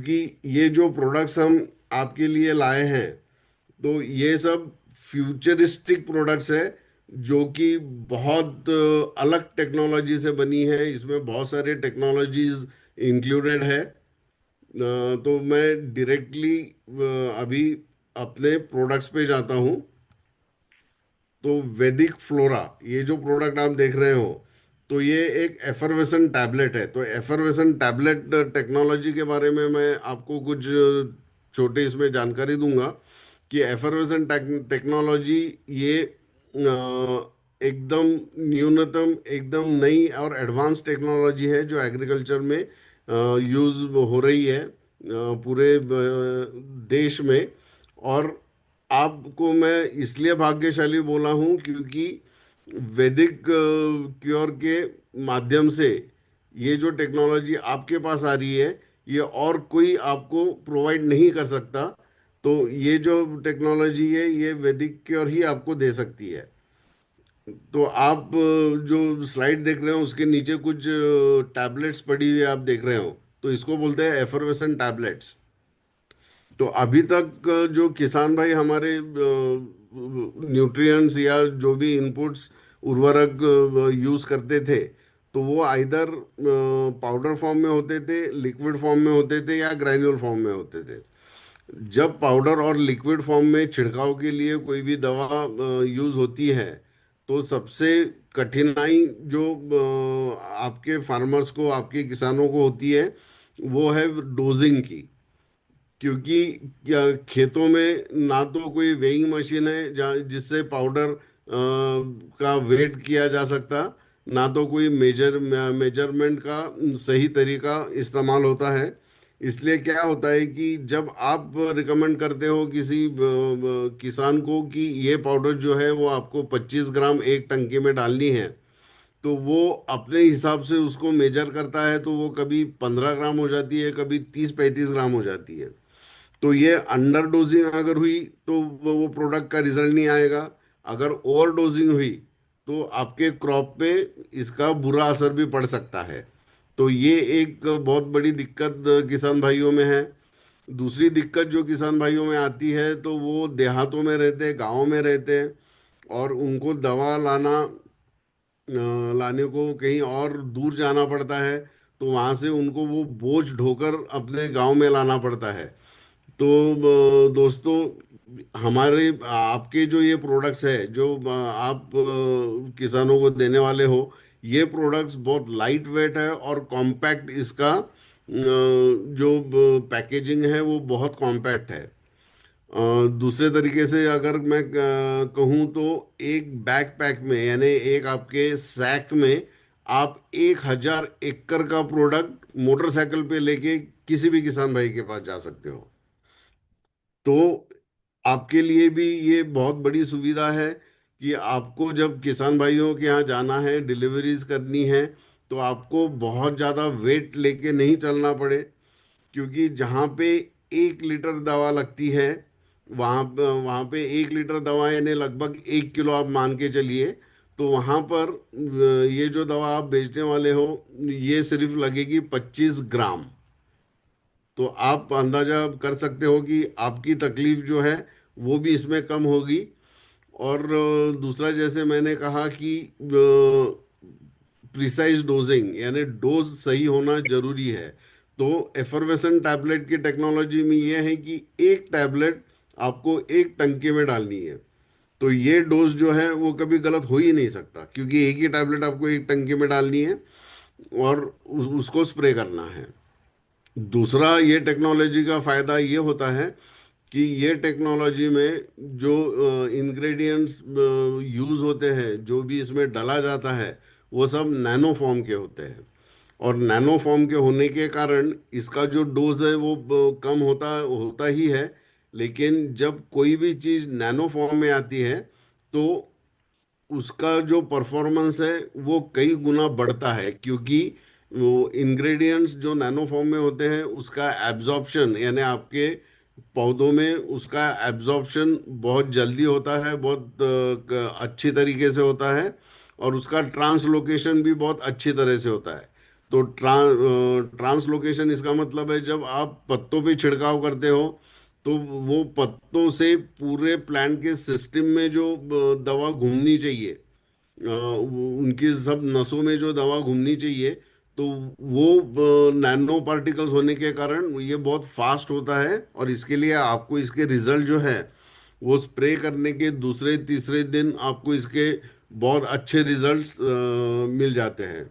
क्योंकि ये जो प्रोडक्ट्स हम आपके लिए लाए हैं, तो ये सब फ्यूचरिस्टिक प्रोडक्ट्स है, जो कि बहुत अलग टेक्नोलॉजी से बनी है। इसमें बहुत सारे टेक्नोलॉजीज इंक्लूडेड है। तो मैं डायरेक्टली अभी अपने प्रोडक्ट्स पे जाता हूँ। तो वैदिक फ्लोरा, ये जो प्रोडक्ट आप देख रहे हो, तो ये एक एफरवेसन टैबलेट है। तो एफरवेसन टैबलेट टेक्नोलॉजी के बारे में मैं आपको कुछ छोटे इसमें जानकारी दूंगा कि एफरवेसन टेक्नोलॉजी ये एकदम न्यूनतम, एकदम नई और एडवांस टेक्नोलॉजी है, जो एग्रीकल्चर में यूज हो रही है पूरे देश में। और आपको मैं इसलिए भाग्यशाली बोला हूँ क्योंकि वैदिक क्योर के माध्यम से ये जो टेक्नोलॉजी आपके पास आ रही है, ये और कोई आपको प्रोवाइड नहीं कर सकता। तो ये जो टेक्नोलॉजी है, ये वैदिक क्योर ही आपको दे सकती है। तो आप जो स्लाइड देख रहे हो, उसके नीचे कुछ टैबलेट्स पड़ी हुई आप देख रहे हो, तो इसको बोलते हैं एफरवेसन टैबलेट्स। तो अभी तक जो किसान भाई हमारे न्यूट्रिएंट्स या जो भी इनपुट्स, उर्वरक यूज करते थे, तो वो आइदर पाउडर फॉर्म में होते थे, लिक्विड फॉर्म में होते थे, या ग्रैन्युल फॉर्म में होते थे। जब पाउडर और लिक्विड फॉर्म में छिड़काव के लिए कोई भी दवा यूज होती है, तो सबसे कठिनाई जो आपके फार्मर्स को, आपके किसानों को होती है, वो है डोजिंग की। क्योंकि क्या खेतों में ना तो कोई वेइंग मशीन है जिससे पाउडर का वेट किया जा सकता, ना तो कोई मेजरमेंट का सही तरीका इस्तेमाल होता है। इसलिए क्या होता है कि जब आप रिकमेंड करते हो किसी किसान को कि ये पाउडर जो है वो आपको 25 ग्राम एक टंकी में डालनी है, तो वो अपने हिसाब से उसको मेजर करता है। तो वो कभी 15 ग्राम हो जाती है, कभी 30-35 ग्राम हो जाती है। तो ये अंडर डोजिंग अगर हुई तो वो प्रोडक्ट का रिजल्ट नहीं आएगा। अगर ओवर डोजिंग हुई तो आपके क्रॉप पे इसका बुरा असर भी पड़ सकता है। तो ये एक बहुत बड़ी दिक्कत किसान भाइयों में है। दूसरी दिक्कत जो किसान भाइयों में आती है, तो वो देहातों में रहते हैं, गाँव में रहते हैं, और उनको दवा लाने को कहीं और दूर जाना पड़ता है। तो वहाँ से उनको वो बोझ ढोकर अपने गांव में लाना पड़ता है। तो दोस्तों, हमारे आपके जो ये प्रोडक्ट्स है, जो आप किसानों को देने वाले हो, ये प्रोडक्ट्स बहुत लाइट वेट है और कॉम्पैक्ट। इसका जो पैकेजिंग है वो बहुत कॉम्पैक्ट है। दूसरे तरीके से अगर मैं कहूँ, तो एक बैकपैक में, यानी एक आपके सैक में, आप 1,000 एकड़ का प्रोडक्ट मोटरसाइकिल पे लेके किसी भी किसान भाई के पास जा सकते हो। तो आपके लिए भी ये बहुत बड़ी सुविधा है कि आपको जब किसान भाइयों के यहाँ जाना है, डिलीवरीज करनी है, तो आपको बहुत ज़्यादा वेट लेके नहीं चलना पड़े। क्योंकि जहाँ पे 1 लीटर दवा लगती है, वहाँ पे 1 लीटर दवा यानी लगभग 1 किलो आप मान के चलिए। तो वहाँ पर ये जो दवा आप बेचने वाले हो, ये सिर्फ लगेगी 25 ग्राम। तो आप अंदाजा कर सकते हो कि आपकी तकलीफ जो है वो भी इसमें कम होगी। और दूसरा, जैसे मैंने कहा कि प्रिसाइज डोजिंग, यानी डोज सही होना जरूरी है। तो एफरवेसन टैबलेट की टेक्नोलॉजी में ये है कि एक टैबलेट आपको एक टंकी में डालनी है। तो ये डोज जो है वो कभी गलत हो ही नहीं सकता, क्योंकि एक ही टैबलेट आपको एक टंकी में डालनी है और उसको स्प्रे करना है। दूसरा, ये टेक्नोलॉजी का फ़ायदा ये होता है कि ये टेक्नोलॉजी में जो इंग्रेडिएंट्स यूज़ होते हैं, जो भी इसमें डाला जाता है, वो सब नैनो फॉर्म के होते हैं। और नैनो फॉर्म के होने के कारण इसका जो डोज है वो कम होता होता ही है। लेकिन जब कोई भी चीज़ नैनो फॉर्म में आती है, तो उसका जो परफॉर्मेंस है वो कई गुना बढ़ता है। क्योंकि वो इंग्रेडिएंट्स जो नैनो फॉर्म में होते हैं, उसका एब्जॉर्प्शन, यानी आपके पौधों में उसका एब्जॉर्प्शन बहुत जल्दी होता है, बहुत अच्छी तरीके से होता है। और उसका ट्रांसलोकेशन भी बहुत अच्छी तरह से होता है। तो ट्रांसलोकेशन इसका मतलब है जब आप पत्तों पे छिड़काव करते हो तो वो पत्तों से पूरे प्लांट के सिस्टम में जो दवा घूमनी चाहिए, उनकी सब नसों में जो दवा घूमनी चाहिए, तो वो नैनो पार्टिकल्स होने के कारण ये बहुत फास्ट होता है। और इसके लिए आपको इसके रिजल्ट जो है वो स्प्रे करने के दूसरे तीसरे दिन आपको इसके बहुत अच्छे रिजल्ट्स मिल जाते हैं।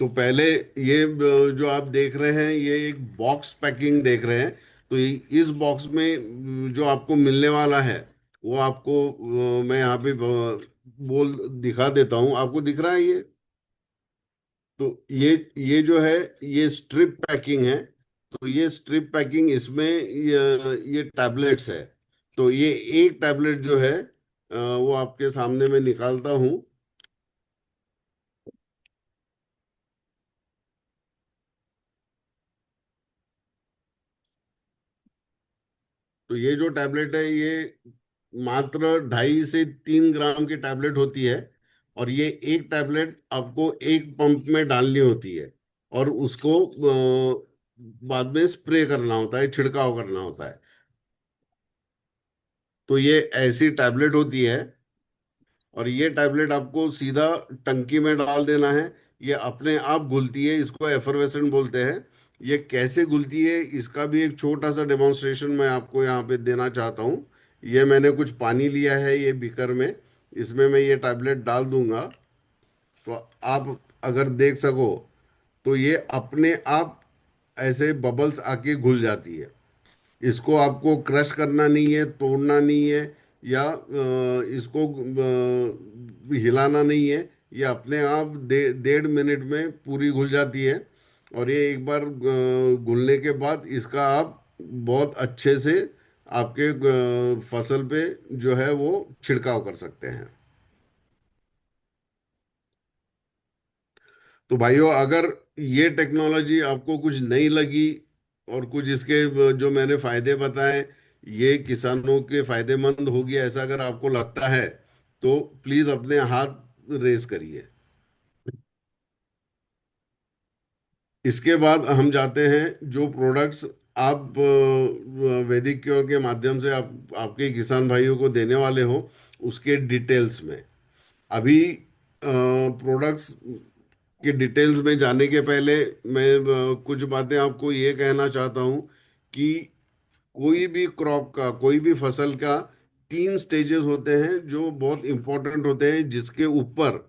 तो पहले ये जो आप देख रहे हैं ये एक बॉक्स पैकिंग देख रहे हैं। तो इस बॉक्स में जो आपको मिलने वाला है वो आपको मैं यहाँ पे बोल दिखा देता हूँ, आपको दिख रहा है ये। तो ये जो है ये स्ट्रिप पैकिंग है। तो ये स्ट्रिप पैकिंग इसमें ये टैबलेट्स है। तो ये एक टैबलेट जो है वो आपके सामने मैं निकालता हूँ। तो ये जो टैबलेट है ये मात्र 2.5 से 3 ग्राम की टैबलेट होती है। और ये एक टैबलेट आपको एक पंप में डालनी होती है और उसको बाद में स्प्रे करना होता है, छिड़काव करना होता है। तो ये ऐसी टैबलेट होती है और ये टैबलेट आपको सीधा टंकी में डाल देना है। ये अपने आप घुलती है, इसको एफरवेसेंट बोलते हैं। ये कैसे घुलती है इसका भी एक छोटा सा डेमोन्स्ट्रेशन मैं आपको यहाँ पे देना चाहता हूँ। ये मैंने कुछ पानी लिया है ये बीकर में, इसमें मैं ये टैबलेट डाल दूंगा। तो आप अगर देख सको तो ये अपने आप ऐसे बबल्स आके घुल जाती है। इसको आपको क्रश करना नहीं है, तोड़ना नहीं है, या इसको हिलाना नहीं है। ये अपने आप 1.5 मिनट में पूरी घुल जाती है। और ये एक बार घुलने के बाद इसका आप बहुत अच्छे से आपके फसल पे जो है वो छिड़काव कर सकते हैं। तो भाइयों अगर ये टेक्नोलॉजी आपको कुछ नहीं लगी और कुछ इसके जो मैंने फायदे बताए ये किसानों के फायदेमंद होगी ऐसा अगर आपको लगता है तो प्लीज अपने हाथ रेस करिए। इसके बाद हम जाते हैं जो प्रोडक्ट्स आप वैदिक क्योर के माध्यम से आप आपके किसान भाइयों को देने वाले हो उसके डिटेल्स में। अभी प्रोडक्ट्स के डिटेल्स में जाने के पहले मैं कुछ बातें आपको ये कहना चाहता हूँ कि कोई भी क्रॉप का, कोई भी फसल का 3 स्टेजेस होते हैं जो बहुत इंपॉर्टेंट होते हैं, जिसके ऊपर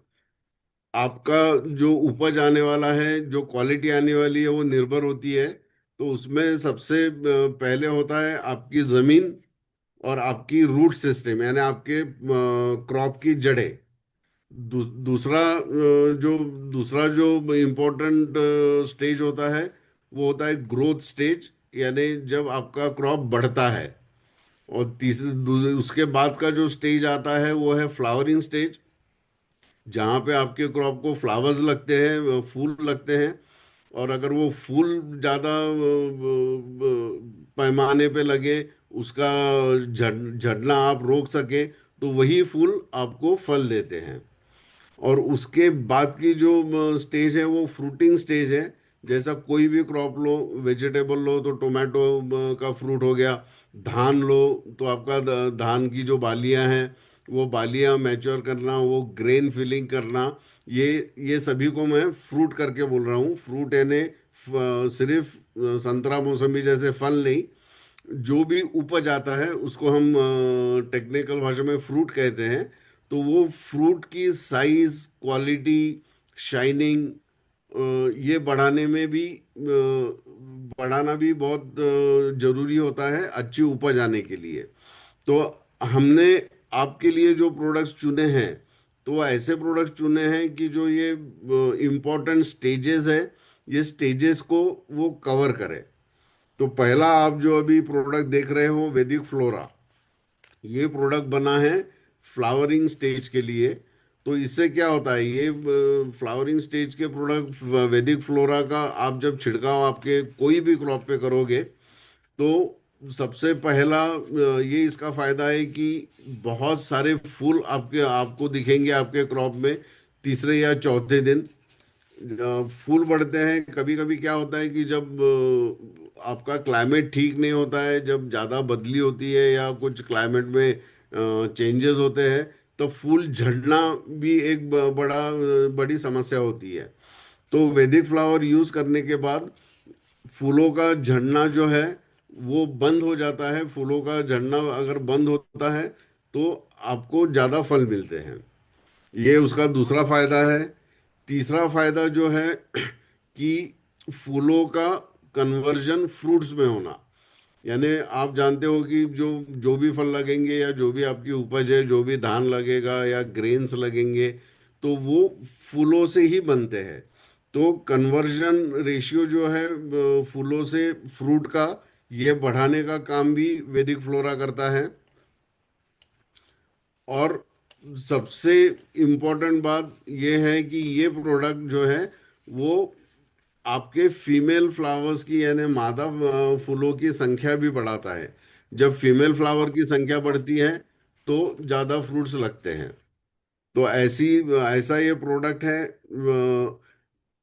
आपका जो उपज आने वाला है, जो क्वालिटी आने वाली है वो निर्भर होती है। तो उसमें सबसे पहले होता है आपकी जमीन और आपकी रूट सिस्टम, यानी आपके क्रॉप की जड़ें। दूसरा जो इम्पोर्टेंट स्टेज होता है वो होता है ग्रोथ स्टेज, यानी जब आपका क्रॉप बढ़ता है। और उसके बाद का जो स्टेज आता है वो है फ्लावरिंग स्टेज, जहाँ पे आपके क्रॉप को फ्लावर्स लगते हैं, फूल लगते हैं। और अगर वो फूल ज़्यादा पैमाने पे लगे, उसका झड़ना आप रोक सके, तो वही फूल आपको फल देते हैं। और उसके बाद की जो स्टेज है वो फ्रूटिंग स्टेज है। जैसा कोई भी क्रॉप लो, वेजिटेबल लो तो टोमेटो का फ्रूट हो गया, धान लो तो आपका धान की जो बालियां हैं वो बालियां मैच्योर करना, वो ग्रेन फिलिंग करना, ये ये सभी को मैं फ्रूट करके बोल रहा हूँ। फ्रूट यानी सिर्फ संतरा मौसमी जैसे फल नहीं, जो भी उपज आता है उसको हम टेक्निकल भाषा में फ्रूट कहते हैं। तो वो फ्रूट की साइज, क्वालिटी, शाइनिंग, ये बढ़ाने में भी बढ़ाना भी बहुत जरूरी होता है अच्छी उपज आने के लिए। तो हमने आपके लिए जो प्रोडक्ट्स चुने हैं तो वो ऐसे प्रोडक्ट्स चुने हैं कि जो ये इम्पोर्टेंट स्टेजेस है, ये स्टेजेस को वो कवर करे। तो पहला आप जो अभी प्रोडक्ट देख रहे हो वैदिक फ्लोरा, ये प्रोडक्ट बना है फ्लावरिंग स्टेज के लिए। तो इससे क्या होता है, ये फ्लावरिंग स्टेज के प्रोडक्ट वैदिक फ्लोरा का आप जब छिड़काव आपके कोई भी क्रॉप पे करोगे तो सबसे पहला ये इसका फायदा है कि बहुत सारे फूल आपको दिखेंगे आपके क्रॉप में तीसरे या चौथे दिन। फूल बढ़ते हैं। कभी कभी क्या होता है कि जब आपका क्लाइमेट ठीक नहीं होता है, जब ज़्यादा बदली होती है या कुछ क्लाइमेट में चेंजेस होते हैं, तो फूल झड़ना भी एक बड़ी समस्या होती है। तो वैदिक फ्लावर यूज़ करने के बाद फूलों का झड़ना जो है वो बंद हो जाता है। फूलों का झड़ना अगर बंद होता है तो आपको ज़्यादा फल मिलते हैं। ये उसका दूसरा फायदा है। तीसरा फायदा जो है कि फूलों का कन्वर्जन फ्रूट्स में होना। यानी आप जानते हो कि जो जो भी फल लगेंगे या जो भी आपकी उपज है, जो भी धान लगेगा या ग्रेन्स लगेंगे, तो वो फूलों से ही बनते हैं। तो कन्वर्जन रेशियो जो है फूलों से फ्रूट का, ये बढ़ाने का काम भी वैदिक फ्लोरा करता है। और सबसे इम्पोर्टेंट बात यह है कि ये प्रोडक्ट जो है वो आपके फीमेल फ्लावर्स की, यानी मादा फूलों की संख्या भी बढ़ाता है। जब फीमेल फ्लावर की संख्या बढ़ती है तो ज़्यादा फ्रूट्स लगते हैं। तो ऐसा ये प्रोडक्ट है।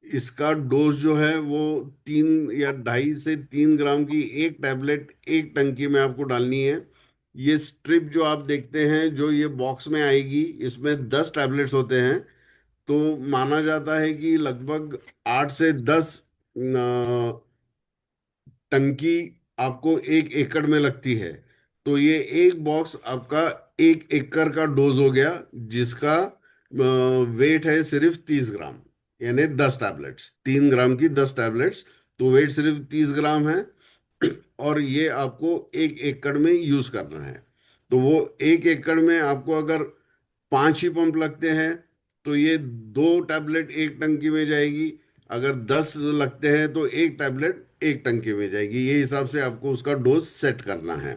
इसका डोज जो है वो 3 या 2.5 से 3 ग्राम की एक टैबलेट एक टंकी में आपको डालनी है। ये स्ट्रिप जो आप देखते हैं, जो ये बॉक्स में आएगी, इसमें 10 टैबलेट्स होते हैं। तो माना जाता है कि लगभग 8 से 10 टंकी आपको 1 एकड़ में लगती है। तो ये एक बॉक्स आपका 1 एकड़ का डोज हो गया, जिसका वेट है सिर्फ 30 ग्राम। यानी 10 टैबलेट्स, 3 ग्राम की 10 टैबलेट्स, तो वेट सिर्फ 30 ग्राम है। और ये आपको 1 एकड़ में यूज करना है। तो वो 1 एकड़ में आपको अगर 5 ही पंप लगते हैं तो ये 2 टैबलेट एक टंकी में जाएगी। अगर 10 लगते हैं तो एक टैबलेट एक टंकी में जाएगी। ये हिसाब से आपको उसका डोज सेट करना है।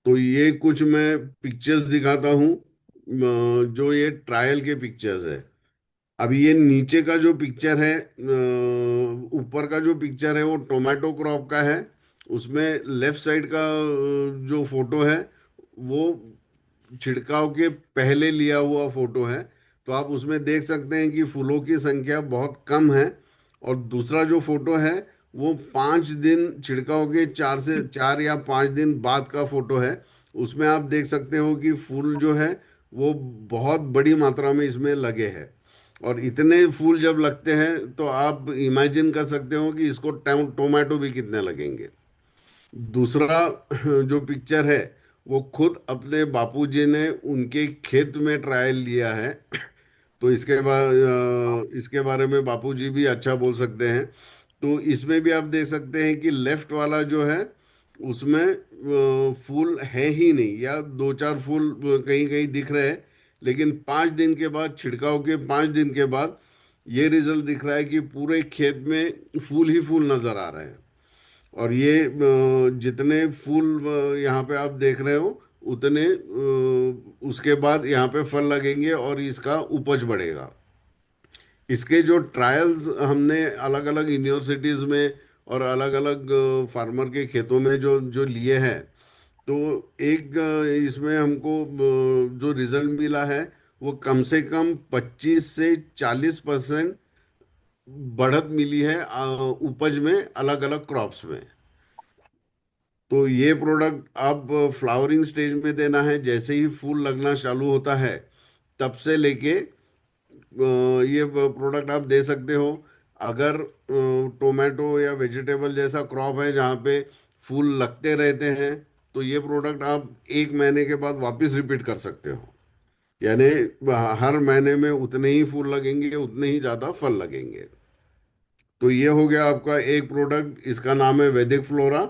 तो ये कुछ मैं पिक्चर्स दिखाता हूँ, जो ये ट्रायल के पिक्चर्स है। अभी ये नीचे का जो पिक्चर है, ऊपर का जो पिक्चर है वो टोमेटो क्रॉप का है। उसमें लेफ्ट साइड का जो फोटो है वो छिड़काव के पहले लिया हुआ फोटो है। तो आप उसमें देख सकते हैं कि फूलों की संख्या बहुत कम है। और दूसरा जो फोटो है वो 5 दिन छिड़काव के, 4 या 5 दिन बाद का फोटो है। उसमें आप देख सकते हो कि फूल जो है वो बहुत बड़ी मात्रा में इसमें लगे हैं। और इतने फूल जब लगते हैं तो आप इमेजिन कर सकते हो कि इसको टोमेटो भी कितने लगेंगे। दूसरा जो पिक्चर है वो खुद अपने बापूजी ने उनके खेत में ट्रायल लिया है। तो इसके बारे में बापूजी भी अच्छा बोल सकते हैं। तो इसमें भी आप देख सकते हैं कि लेफ्ट वाला जो है उसमें फूल है ही नहीं, या 2 4 फूल कहीं कहीं दिख रहे हैं। लेकिन 5 दिन के बाद, छिड़काव के 5 दिन के बाद, ये रिजल्ट दिख रहा है कि पूरे खेत में फूल ही फूल नजर आ रहे हैं। और ये जितने फूल यहाँ पे आप देख रहे हो उतने उसके बाद यहाँ पे फल लगेंगे और इसका उपज बढ़ेगा। इसके जो ट्रायल्स हमने अलग अलग यूनिवर्सिटीज़ में और अलग अलग फार्मर के खेतों में जो जो लिए हैं, तो एक इसमें हमको जो रिजल्ट मिला है वो कम से कम 25 से 40% बढ़त मिली है उपज में, अलग अलग क्रॉप्स में। तो ये प्रोडक्ट आप फ्लावरिंग स्टेज में देना है। जैसे ही फूल लगना चालू होता है तब से लेके ये प्रोडक्ट आप दे सकते हो। अगर टोमेटो या वेजिटेबल जैसा क्रॉप है जहाँ पे फूल लगते रहते हैं, तो ये प्रोडक्ट आप 1 महीने के बाद वापस रिपीट कर सकते हो। यानी हर महीने में उतने ही फूल लगेंगे, उतने ही ज़्यादा फल लगेंगे। तो ये हो गया आपका एक प्रोडक्ट, इसका नाम है वैदिक फ्लोरा।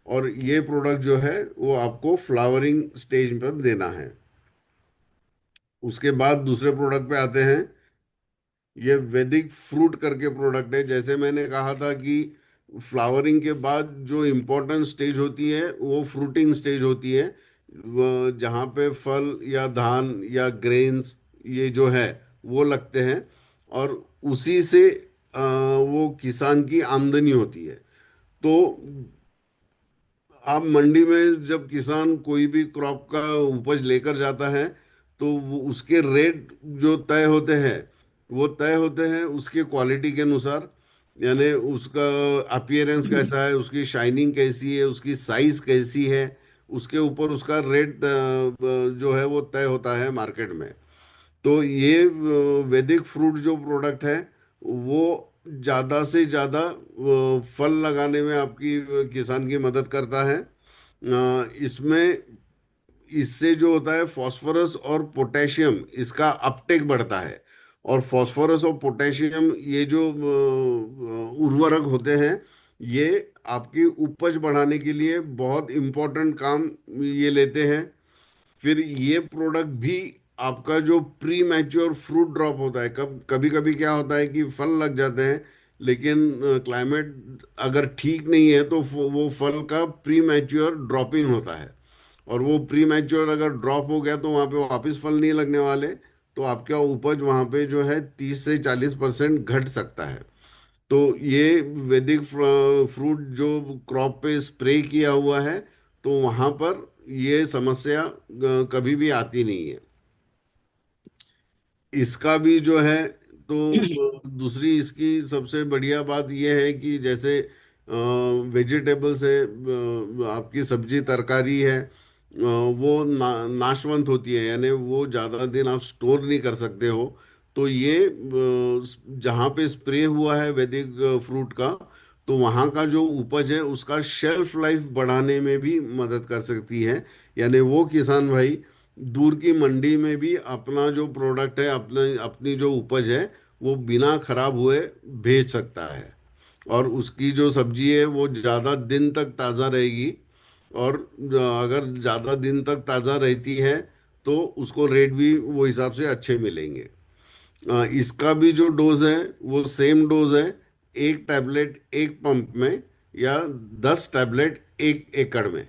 और ये प्रोडक्ट जो है वो आपको फ्लावरिंग स्टेज पर देना है। उसके बाद दूसरे प्रोडक्ट पे आते हैं। ये वैदिक फ्रूट करके प्रोडक्ट है। जैसे मैंने कहा था कि फ्लावरिंग के बाद जो इम्पोर्टेंट स्टेज होती है वो फ्रूटिंग स्टेज होती है, जहाँ पे फल या धान या ग्रेन्स ये जो है वो लगते हैं। और उसी से वो किसान की आमदनी होती है। तो आप मंडी में जब किसान कोई भी क्रॉप का उपज लेकर जाता है तो वो उसके रेट जो तय होते हैं वो तय होते हैं उसकी क्वालिटी के अनुसार, यानी उसका अपीयरेंस कैसा है, उसकी शाइनिंग कैसी है, उसकी साइज कैसी है, उसके ऊपर उसका रेट जो है वो तय होता है मार्केट में। तो ये वैदिक फ्रूट जो प्रोडक्ट है वो ज़्यादा से ज़्यादा फल लगाने में आपकी किसान की मदद करता है। इसमें इससे जो होता है फास्फोरस और पोटेशियम, इसका अपटेक बढ़ता है। और फास्फोरस और पोटेशियम ये जो उर्वरक होते हैं, ये आपकी उपज बढ़ाने के लिए बहुत इम्पोर्टेंट काम ये लेते हैं। फिर ये प्रोडक्ट भी आपका जो प्री मैच्योर फ्रूट ड्रॉप होता है, कभी कभी क्या होता है कि फल लग जाते हैं, लेकिन क्लाइमेट अगर ठीक नहीं है तो वो फल का प्री मैच्योर ड्रॉपिंग होता है। और वो प्री मैच्योर अगर ड्रॉप हो गया तो वहाँ पे वापस फल नहीं लगने वाले, तो आपका उपज वहाँ पे जो है 30 से 40% घट सकता है। तो ये वैदिक फ्रूट जो क्रॉप पे स्प्रे किया हुआ है, तो वहाँ पर ये समस्या कभी भी आती नहीं है। इसका भी जो है तो दूसरी इसकी सबसे बढ़िया बात यह है कि जैसे वेजिटेबल्स है, आपकी सब्जी तरकारी है, वो नाशवंत होती है, यानी वो ज़्यादा दिन आप स्टोर नहीं कर सकते हो। तो ये जहाँ पे स्प्रे हुआ है वैदिक फ्रूट का, तो वहाँ का जो उपज है उसका शेल्फ लाइफ बढ़ाने में भी मदद कर सकती है। यानी वो किसान भाई दूर की मंडी में भी अपना जो प्रोडक्ट है, अपने अपनी जो उपज है, वो बिना खराब हुए भेज सकता है। और उसकी जो सब्जी है वो ज़्यादा दिन तक ताज़ा रहेगी। और अगर ज़्यादा दिन तक ताज़ा रहती है तो उसको रेट भी वो हिसाब से अच्छे मिलेंगे। इसका भी जो डोज है वो सेम डोज है, 1 टैबलेट 1 पंप में, या 10 टैबलेट 1 एकड़ में।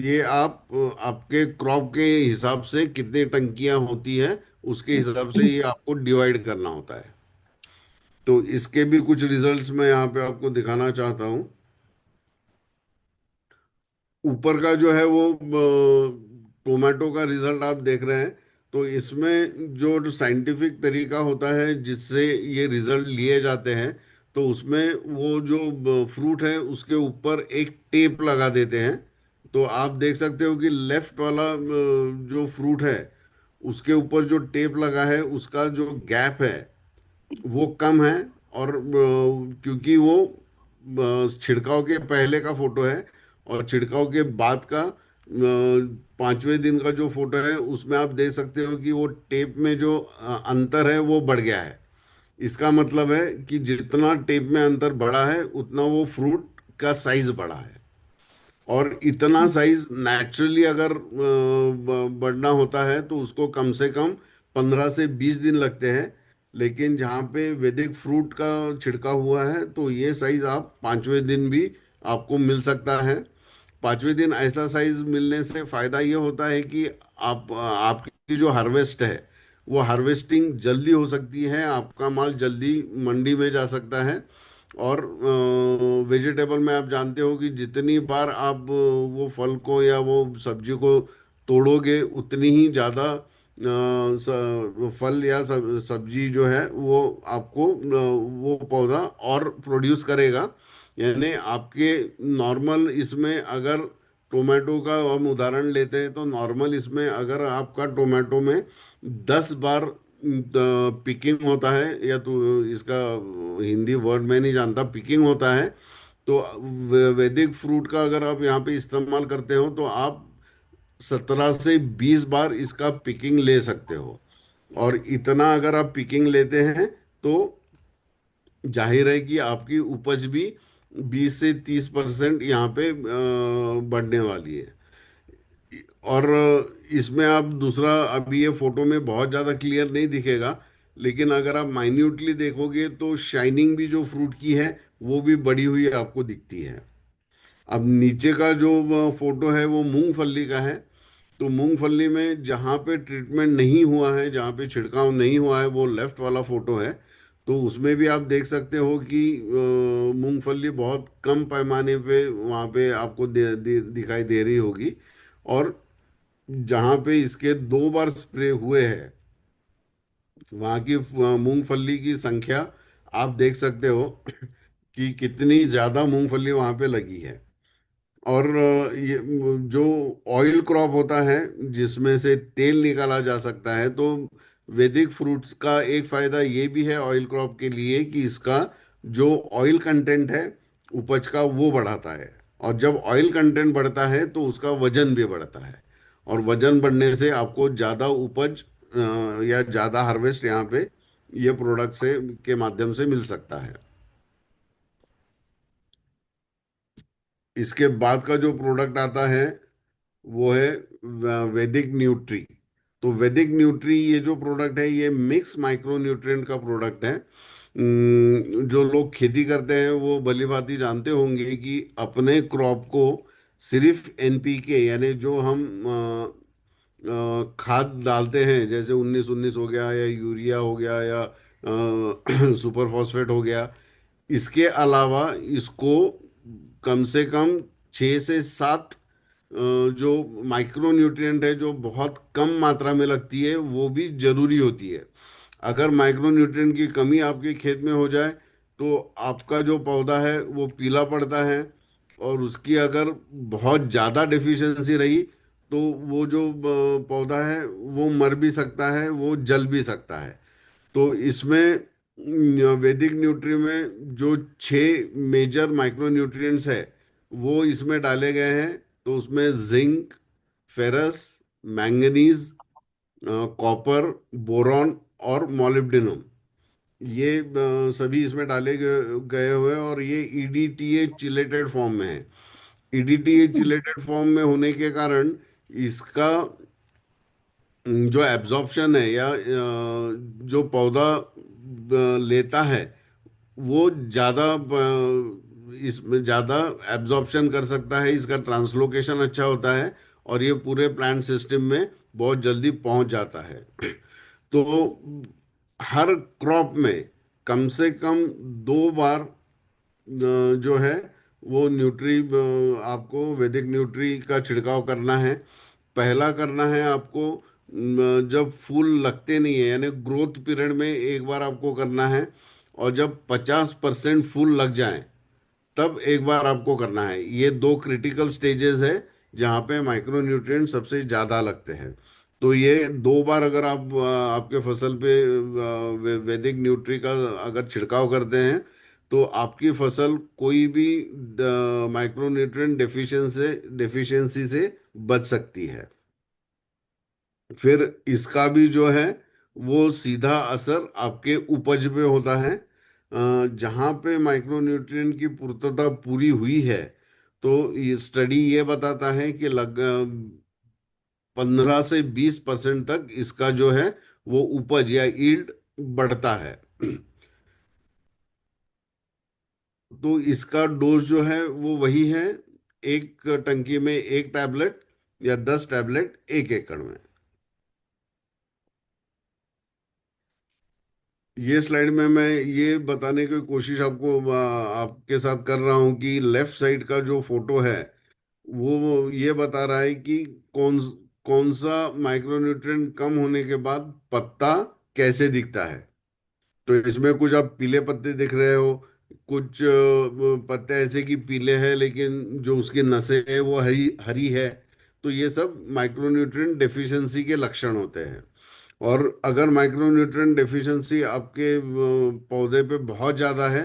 ये आप आपके क्रॉप के हिसाब से कितनी टंकियां होती है उसके हिसाब से ये आपको डिवाइड करना होता है। तो इसके भी कुछ रिजल्ट्स मैं यहाँ पे आपको दिखाना चाहता हूँ। ऊपर का जो है वो टोमेटो का रिजल्ट आप देख रहे हैं। तो इसमें जो साइंटिफिक तरीका होता है जिससे ये रिजल्ट लिए जाते हैं, तो उसमें वो जो फ्रूट है उसके ऊपर एक टेप लगा देते हैं। तो आप देख सकते हो कि लेफ्ट वाला जो फ्रूट है उसके ऊपर जो टेप लगा है उसका जो गैप है वो कम है। और क्योंकि वो छिड़काव के पहले का फोटो है, और छिड़काव के बाद का 5वें दिन का जो फोटो है उसमें आप देख सकते हो कि वो टेप में जो अंतर है वो बढ़ गया है। इसका मतलब है कि जितना टेप में अंतर बढ़ा है उतना वो फ्रूट का साइज बढ़ा है। और इतना साइज नेचुरली अगर बढ़ना होता है तो उसको कम से कम 15 से 20 दिन लगते हैं। लेकिन जहाँ पे वैदिक फ्रूट का छिड़काव हुआ है तो ये साइज आप 5वें दिन भी आपको मिल सकता है। 5वें दिन ऐसा साइज मिलने से फायदा ये होता है कि आप आपकी जो हार्वेस्ट है वो हार्वेस्टिंग जल्दी हो सकती है, आपका माल जल्दी मंडी में जा सकता है। और वेजिटेबल में आप जानते हो कि जितनी बार आप वो फल को या वो सब्जी को तोड़ोगे उतनी ही ज़्यादा वो फल या सब्जी जो है वो आपको वो पौधा और प्रोड्यूस करेगा। यानी आपके नॉर्मल इसमें अगर टोमेटो का हम उदाहरण लेते हैं तो नॉर्मल इसमें अगर आपका टोमेटो में 10 बार पिकिंग होता है, या तो इसका हिंदी वर्ड मैं नहीं जानता, पिकिंग होता है। तो वैदिक फ्रूट का अगर आप यहाँ पे इस्तेमाल करते हो तो आप 17 से 20 बार इसका पिकिंग ले सकते हो। और इतना अगर आप पिकिंग लेते हैं तो जाहिर है कि आपकी उपज भी 20 से 30% यहाँ पे बढ़ने वाली है। और इसमें आप दूसरा, अभी ये फोटो में बहुत ज़्यादा क्लियर नहीं दिखेगा, लेकिन अगर आप माइन्यूटली देखोगे तो शाइनिंग भी जो फ्रूट की है वो भी बढ़ी हुई आपको दिखती है। अब नीचे का जो फोटो है वो मूंगफली का है। तो मूंगफली में जहाँ पे ट्रीटमेंट नहीं हुआ है, जहाँ पे छिड़काव नहीं हुआ है, वो लेफ्ट वाला फोटो है। तो उसमें भी आप देख सकते हो कि मूंगफली बहुत कम पैमाने पे वहाँ पे आपको दिखाई दे रही होगी। और जहाँ पे इसके 2 बार स्प्रे हुए हैं वहाँ की मूंगफली की संख्या आप देख सकते हो कि कितनी ज्यादा मूंगफली वहाँ पे लगी है। और ये जो ऑयल क्रॉप होता है जिसमें से तेल निकाला जा सकता है, तो वैदिक फ्रूट्स का एक फायदा ये भी है ऑयल क्रॉप के लिए कि इसका जो ऑयल कंटेंट है उपज का वो बढ़ाता है। और जब ऑयल कंटेंट बढ़ता है तो उसका वजन भी बढ़ता है। और वजन बढ़ने से आपको ज़्यादा उपज या ज़्यादा हार्वेस्ट यहाँ पे ये प्रोडक्ट से के माध्यम से मिल सकता है। इसके बाद का जो प्रोडक्ट आता है वो है वैदिक न्यूट्री। तो वैदिक न्यूट्री ये जो प्रोडक्ट है ये मिक्स माइक्रो न्यूट्रिएंट का प्रोडक्ट है। जो लोग खेती करते हैं वो भली भांति जानते होंगे कि अपने क्रॉप को सिर्फ एनपीके यानी जो हम खाद डालते हैं, जैसे 19 19 हो गया या यूरिया हो गया या सुपर फॉस्फेट हो गया, इसके अलावा इसको कम से कम 6 से 7 जो माइक्रो न्यूट्रिएंट है जो बहुत कम मात्रा में लगती है वो भी जरूरी होती है। अगर माइक्रो न्यूट्रिएंट की कमी आपके खेत में हो जाए तो आपका जो पौधा है वो पीला पड़ता है। और उसकी अगर बहुत ज़्यादा डेफिशिएंसी रही तो वो जो पौधा है वो मर भी सकता है, वो जल भी सकता है। तो इसमें वैदिक न्यूट्री में जो 6 मेजर माइक्रो न्यूट्रिएंट्स है वो इसमें डाले गए हैं। तो उसमें zinc, ferrous, manganese, copper, boron और मोलिब्डेनम, ये सभी इसमें डाले गए हुए हैं। और ये ईडीटीए चिलेटेड फॉर्म में है। ईडीटीए चिलेटेड फॉर्म में होने के कारण इसका जो एब्जॉर्प्शन है या जो पौधा लेता है वो ज़्यादा इसमें ज़्यादा एब्जॉर्प्शन कर सकता है, इसका ट्रांसलोकेशन अच्छा होता है और ये पूरे प्लांट सिस्टम में बहुत जल्दी पहुंच जाता है। तो हर क्रॉप में कम से कम 2 बार जो है वो आपको वैदिक न्यूट्री का छिड़काव करना है। पहला करना है आपको जब फूल लगते नहीं है यानी ग्रोथ पीरियड में एक बार आपको करना है। और जब 50% फूल लग जाए तब एक बार आपको करना है। ये 2 क्रिटिकल स्टेजेस है जहाँ पे माइक्रो न्यूट्रिएंट सबसे ज़्यादा लगते हैं। तो ये 2 बार अगर आप आपके फसल पे वैदिक न्यूट्री का अगर छिड़काव करते हैं तो आपकी फसल कोई भी माइक्रो न्यूट्रिएंट डेफिशिएंसी से बच सकती है। फिर इसका भी जो है वो सीधा असर आपके उपज पे होता है। जहाँ पे माइक्रोन्यूट्रिएंट की पूर्तता पूरी हुई है तो ये स्टडी ये बताता है कि 15 से 20% तक इसका जो है वो उपज या ईल्ड बढ़ता है। तो इसका डोज जो है वो वही है, एक टंकी में 1 टैबलेट या 10 टैबलेट 1 एकड़ में। ये स्लाइड में मैं ये बताने की कोशिश आपके साथ कर रहा हूँ कि लेफ्ट साइड का जो फोटो है वो ये बता रहा है कि कौन कौन सा माइक्रोन्यूट्रिएंट कम होने के बाद पत्ता कैसे दिखता है। तो इसमें कुछ आप पीले पत्ते दिख रहे हो, कुछ पत्ते ऐसे कि पीले हैं लेकिन जो उसकी नसें हैं वो हरी हरी है। तो ये सब माइक्रोन्यूट्रिएंट डेफिशिएंसी के लक्षण होते हैं। और अगर माइक्रोन्यूट्रिएंट डेफिशिएंसी आपके पौधे पे बहुत ज़्यादा है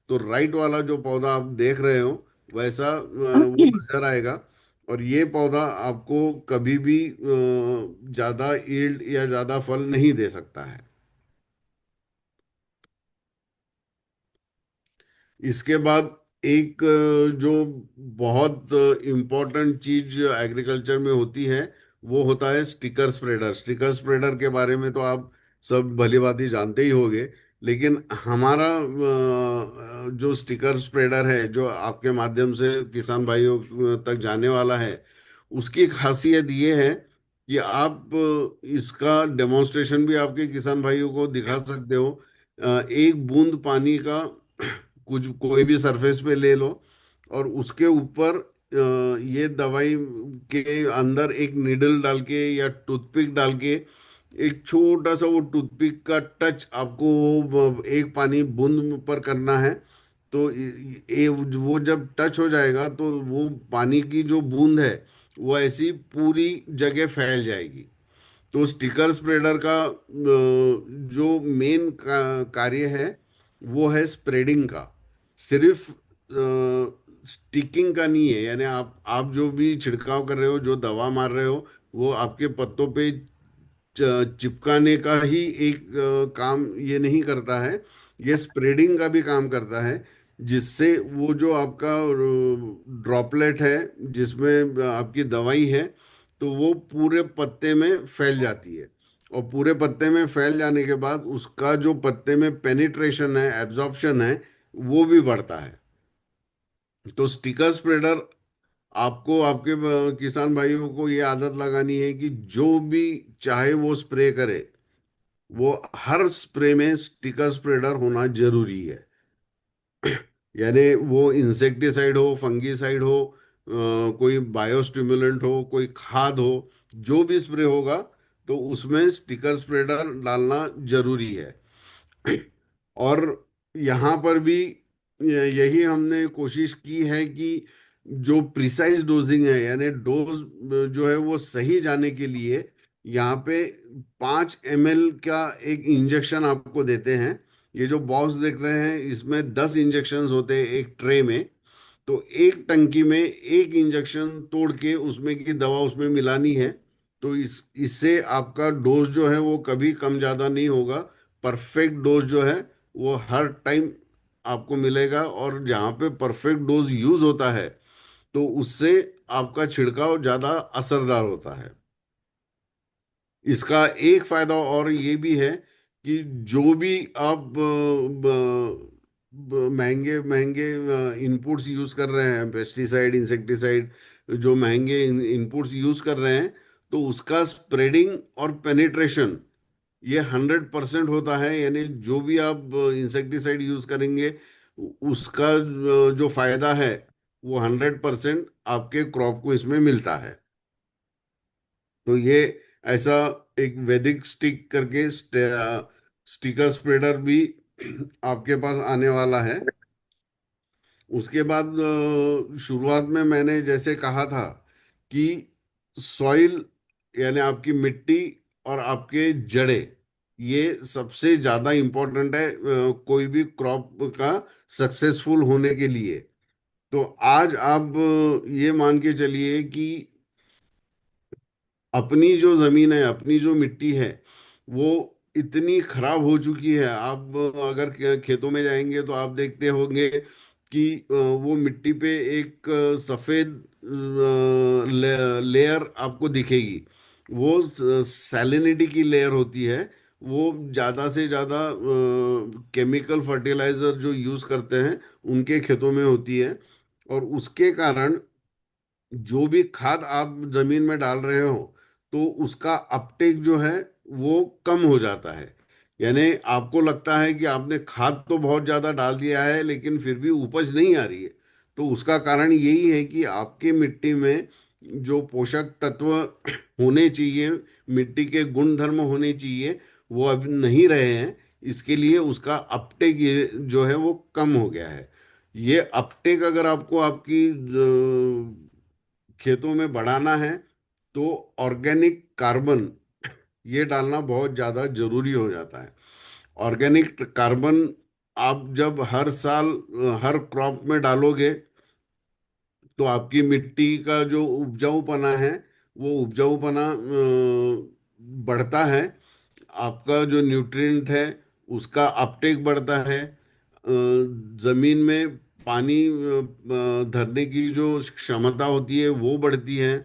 तो राइट वाला जो पौधा आप देख रहे हो वैसा वो नजर आएगा। और ये पौधा आपको कभी भी ज़्यादा ईल्ड या ज़्यादा फल नहीं दे सकता है। इसके बाद एक जो बहुत इम्पोर्टेंट चीज एग्रीकल्चर में होती है वो होता है स्टिकर स्प्रेडर। स्टिकर स्प्रेडर के बारे में तो आप सब भली भांति जानते ही होंगे। लेकिन हमारा जो स्टिकर स्प्रेडर है जो आपके माध्यम से किसान भाइयों तक जाने वाला है, उसकी खासियत ये है कि आप इसका डेमोन्स्ट्रेशन भी आपके किसान भाइयों को दिखा सकते हो। एक बूंद पानी का कुछ कोई भी सरफेस पे ले लो और उसके ऊपर ये दवाई के अंदर एक निडल डाल के या टूथपिक डाल के एक छोटा सा वो टूथपिक का टच आपको एक पानी बूंद पर करना है। तो वो जब टच हो जाएगा तो वो पानी की जो बूंद है वो ऐसी पूरी जगह फैल जाएगी। तो स्टिकर स्प्रेडर का जो मेन कार्य है वो है स्प्रेडिंग का, सिर्फ स्टिकिंग का नहीं है। यानी आप जो भी छिड़काव कर रहे हो, जो दवा मार रहे हो, वो आपके पत्तों पे चिपकाने का ही एक काम ये नहीं करता है, ये स्प्रेडिंग का भी काम करता है। जिससे वो जो आपका ड्रॉपलेट है जिसमें आपकी दवाई है, तो वो पूरे पत्ते में फैल जाती है। और पूरे पत्ते में फैल जाने के बाद उसका जो पत्ते में पेनिट्रेशन है, एब्जॉर्प्शन है, वो भी बढ़ता है। तो स्टिकर स्प्रेडर आपको आपके किसान भाइयों को ये आदत लगानी है कि जो भी चाहे वो स्प्रे करे, वो हर स्प्रे में स्टिकर स्प्रेडर होना जरूरी है। यानी वो इंसेक्टिसाइड हो, फंगीसाइड हो, कोई बायोस्टिमुलेंट हो, कोई खाद हो, जो भी स्प्रे होगा तो उसमें स्टिकर स्प्रेडर डालना जरूरी है। और यहाँ पर भी यही हमने कोशिश की है कि जो प्रिसाइज डोजिंग है, यानी डोज जो है वो सही जाने के लिए यहाँ पे 5 ml का एक इंजेक्शन आपको देते हैं। ये जो बॉक्स देख रहे हैं इसमें 10 इंजेक्शंस होते हैं एक ट्रे में। तो एक टंकी में एक इंजेक्शन तोड़ के उसमें की दवा उसमें मिलानी है। तो इससे आपका डोज जो है वो कभी कम ज़्यादा नहीं होगा। परफेक्ट डोज जो है वो हर टाइम आपको मिलेगा। और जहाँ पे परफेक्ट डोज यूज होता है तो उससे आपका छिड़काव ज़्यादा असरदार होता है। इसका एक फायदा और ये भी है कि जो भी आप महंगे महंगे इनपुट्स यूज कर रहे हैं, पेस्टिसाइड, इंसेक्टिसाइड, जो महंगे इनपुट्स यूज कर रहे हैं, तो उसका स्प्रेडिंग और पेनिट्रेशन ये 100% होता है। यानी जो भी आप इंसेक्टिसाइड यूज करेंगे उसका जो फायदा है वो 100% आपके क्रॉप को इसमें मिलता है। तो ये ऐसा एक वैदिक स्टिक करके स्टिकर स्प्रेडर भी आपके पास आने वाला है। उसके बाद शुरुआत में मैंने जैसे कहा था कि सॉइल, यानी आपकी मिट्टी और आपके जड़े, ये सबसे ज़्यादा इम्पोर्टेंट है कोई भी क्रॉप का सक्सेसफुल होने के लिए। तो आज आप ये मान के चलिए कि अपनी जो जमीन है, अपनी जो मिट्टी है, वो इतनी खराब हो चुकी है। आप अगर खेतों में जाएंगे तो आप देखते होंगे कि वो मिट्टी पे एक सफेद लेयर आपको दिखेगी। वो सैलिनिटी की लेयर होती है। वो ज़्यादा से ज़्यादा केमिकल फर्टिलाइजर जो यूज़ करते हैं उनके खेतों में होती है। और उसके कारण जो भी खाद आप जमीन में डाल रहे हो तो उसका अपटेक जो है वो कम हो जाता है। यानी आपको लगता है कि आपने खाद तो बहुत ज्यादा डाल दिया है लेकिन फिर भी उपज नहीं आ रही है। तो उसका कारण यही है कि आपके मिट्टी में जो पोषक तत्व होने चाहिए, मिट्टी के गुण धर्म होने चाहिए, वो अब नहीं रहे हैं। इसके लिए उसका अपटेक ये जो है वो कम हो गया है। ये अपटेक अगर आपको आपकी खेतों में बढ़ाना है तो ऑर्गेनिक कार्बन ये डालना बहुत ज़्यादा जरूरी हो जाता है। ऑर्गेनिक कार्बन आप जब हर साल हर क्रॉप में डालोगे तो आपकी मिट्टी का जो उपजाऊपना है वो उपजाऊपना बढ़ता है। आपका जो न्यूट्रिएंट है उसका अपटेक बढ़ता है। जमीन में पानी धरने की जो क्षमता होती है वो बढ़ती है।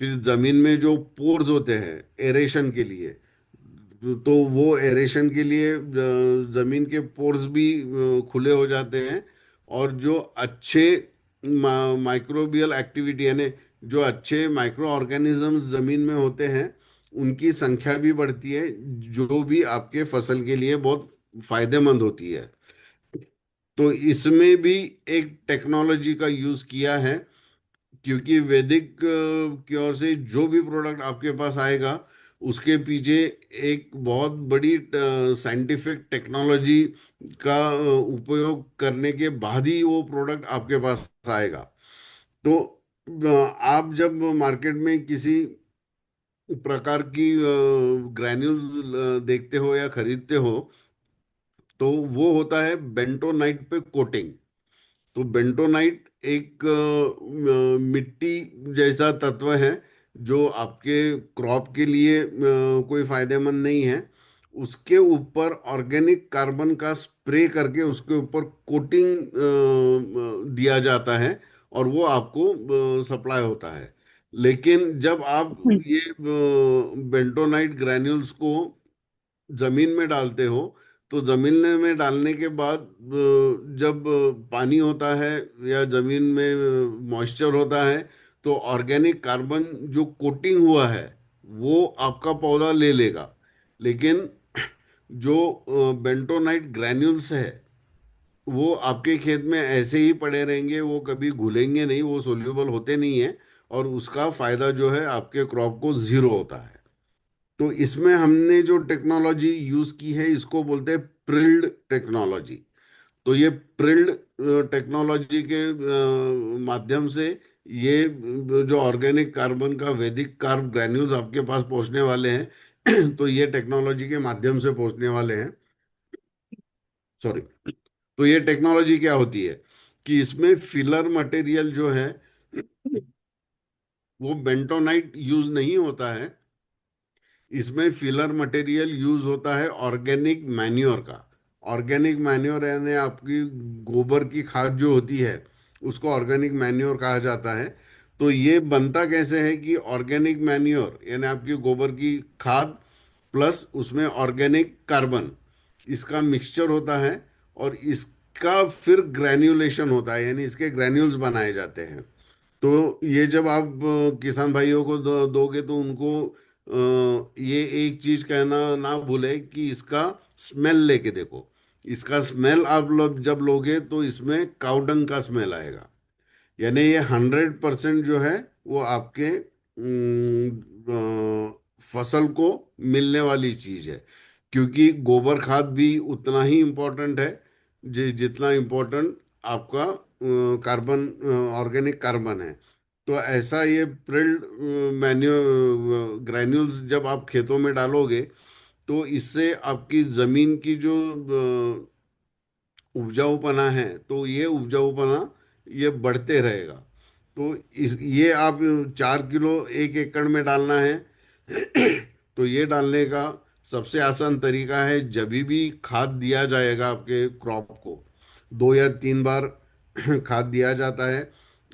फिर जमीन में जो पोर्स होते हैं एरेशन के लिए, तो वो एरेशन के लिए जमीन के पोर्स भी खुले हो जाते हैं। और जो अच्छे माइक्रोबियल एक्टिविटी, यानी जो अच्छे माइक्रो ऑर्गेनिजम्स जमीन में होते हैं उनकी संख्या भी बढ़ती है, जो भी आपके फसल के लिए बहुत फायदेमंद होती है। तो इसमें भी एक टेक्नोलॉजी का यूज किया है, क्योंकि वैदिक की ओर से जो भी प्रोडक्ट आपके पास आएगा उसके पीछे एक बहुत बड़ी साइंटिफिक टेक्नोलॉजी का उपयोग करने के बाद ही वो प्रोडक्ट आपके पास आएगा। तो आप जब मार्केट में किसी प्रकार की ग्रैन्यूल्स देखते हो या खरीदते हो, तो वो होता है बेंटोनाइट पे कोटिंग। तो बेंटोनाइट एक मिट्टी जैसा तत्व है जो आपके क्रॉप के लिए कोई फायदेमंद नहीं है। उसके ऊपर ऑर्गेनिक कार्बन का स्प्रे करके उसके ऊपर कोटिंग दिया जाता है, और वो आपको सप्लाई होता है। लेकिन जब आप ये बेंटोनाइट ग्रैन्यूल्स को जमीन में डालते हो, तो जमीन में डालने के बाद जब पानी होता है या जमीन में मॉइस्चर होता है, तो ऑर्गेनिक कार्बन जो कोटिंग हुआ है वो आपका पौधा ले लेगा। लेकिन जो बेंटोनाइट ग्रैन्यूल्स है वो आपके खेत में ऐसे ही पड़े रहेंगे, वो कभी घुलेंगे नहीं, वो सोल्यूबल होते नहीं है, और उसका फायदा जो है आपके क्रॉप को जीरो होता है। तो इसमें हमने जो टेक्नोलॉजी यूज की है इसको बोलते हैं प्रिल्ड टेक्नोलॉजी। तो ये प्रिल्ड टेक्नोलॉजी के माध्यम से ये जो ऑर्गेनिक कार्बन का वैदिक कार्ब ग्रैन्यूल्स आपके पास पहुंचने वाले हैं तो ये टेक्नोलॉजी के माध्यम से पहुंचने वाले हैं। सॉरी। तो ये टेक्नोलॉजी क्या होती है कि इसमें फिलर मटेरियल जो है वो बेंटोनाइट यूज नहीं होता है। इसमें फिलर मटेरियल यूज होता है ऑर्गेनिक मैन्योर का। ऑर्गेनिक मैन्योर यानी आपकी गोबर की खाद जो होती है उसको ऑर्गेनिक मैन्योर कहा जाता है। तो ये बनता कैसे है कि ऑर्गेनिक मैन्योर यानी आपकी गोबर की खाद प्लस उसमें ऑर्गेनिक कार्बन, इसका मिक्सचर होता है, और इसका फिर ग्रैन्युलेशन होता है, यानी इसके ग्रैन्यूल्स बनाए जाते हैं। तो ये जब आप किसान भाइयों को दोगे तो उनको ये एक चीज कहना ना भूले कि इसका स्मेल लेके देखो। इसका स्मेल आप लोग जब लोगे तो इसमें काउडंग का स्मेल आएगा। यानी ये 100% जो है वो आपके फसल को मिलने वाली चीज है। क्योंकि गोबर खाद भी उतना ही इम्पोर्टेंट है जितना इम्पोर्टेंट आपका कार्बन, ऑर्गेनिक कार्बन है। तो ऐसा ये प्रिल्ड मैन्यू ग्रैन्यूल्स जब आप खेतों में डालोगे तो इससे आपकी जमीन की जो उपजाऊपना है, तो ये उपजाऊपना ये बढ़ते रहेगा। तो इस ये आप 4 किलो 1 एकड़ में डालना है तो ये डालने का सबसे आसान तरीका है, जब भी खाद दिया जाएगा आपके क्रॉप को 2 या 3 बार खाद दिया जाता है।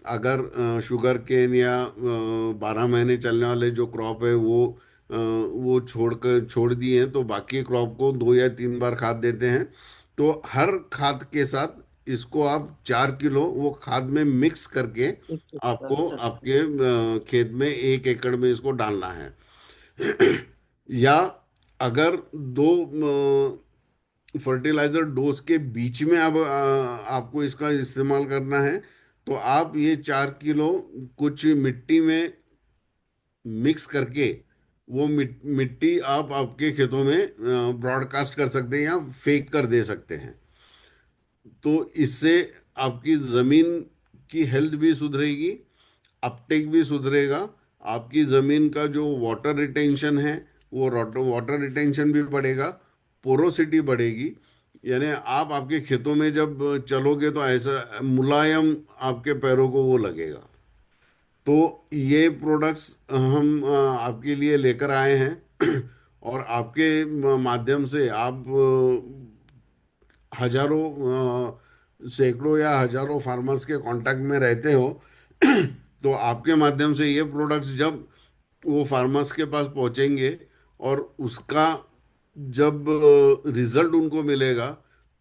अगर शुगर केन या 12 महीने चलने वाले जो क्रॉप है वो छोड़ दिए हैं, तो बाकी क्रॉप को 2 या 3 बार खाद देते हैं। तो हर खाद के साथ इसको आप 4 किलो वो खाद में मिक्स करके एक कर आपको सकते हैं। आपके खेत में 1 एकड़ में इसको डालना है। या अगर दो फर्टिलाइजर डोज के बीच में अब आपको इसका इस्तेमाल करना है, तो आप ये 4 किलो कुछ मिट्टी में मिक्स करके वो मिट्टी आप आपके खेतों में ब्रॉडकास्ट कर सकते हैं या फेंक कर दे सकते हैं। तो इससे आपकी जमीन की हेल्थ भी सुधरेगी, अपटेक भी सुधरेगा, आपकी जमीन का जो वाटर रिटेंशन है वो वाटर रिटेंशन भी बढ़ेगा, पोरोसिटी बढ़ेगी। यानी आप आपके खेतों में जब चलोगे तो ऐसा मुलायम आपके पैरों को वो लगेगा। तो ये प्रोडक्ट्स हम आपके लिए लेकर आए हैं और आपके माध्यम से आप हजारों सैकड़ों या हजारों फार्मर्स के कांटेक्ट में रहते हो तो आपके माध्यम से ये प्रोडक्ट्स जब वो फार्मर्स के पास पहुंचेंगे और उसका जब रिजल्ट उनको मिलेगा,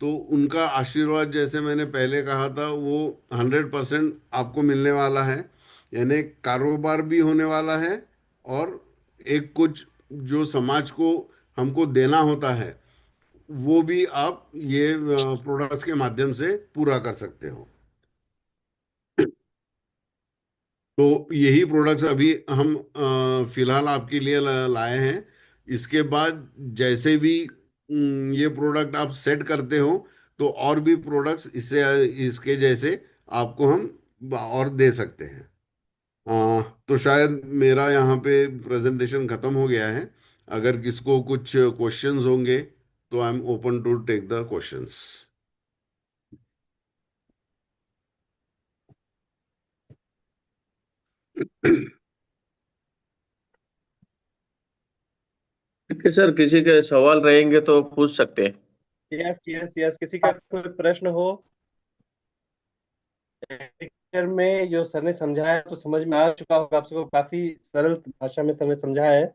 तो उनका आशीर्वाद जैसे मैंने पहले कहा था वो 100% आपको मिलने वाला है। यानी कारोबार भी होने वाला है, और एक कुछ जो समाज को हमको देना होता है वो भी आप ये प्रोडक्ट्स के माध्यम से पूरा कर सकते हो। तो यही प्रोडक्ट्स अभी हम फिलहाल आपके लिए लाए हैं। इसके बाद जैसे भी ये प्रोडक्ट आप सेट करते हो, तो और भी प्रोडक्ट्स इससे इसके जैसे आपको हम और दे सकते हैं। तो शायद मेरा यहाँ पे प्रेजेंटेशन खत्म हो गया है। अगर किसको कुछ क्वेश्चंस होंगे तो I am open to take the questions. ठीक है सर, किसी के सवाल रहेंगे तो पूछ सकते हैं। यस यस यस, किसी का कोई प्रश्न हो लेक्चर में जो सर ने समझाया तो समझ में आ चुका होगा आप सबको, काफी सरल भाषा में सर ने समझाया है।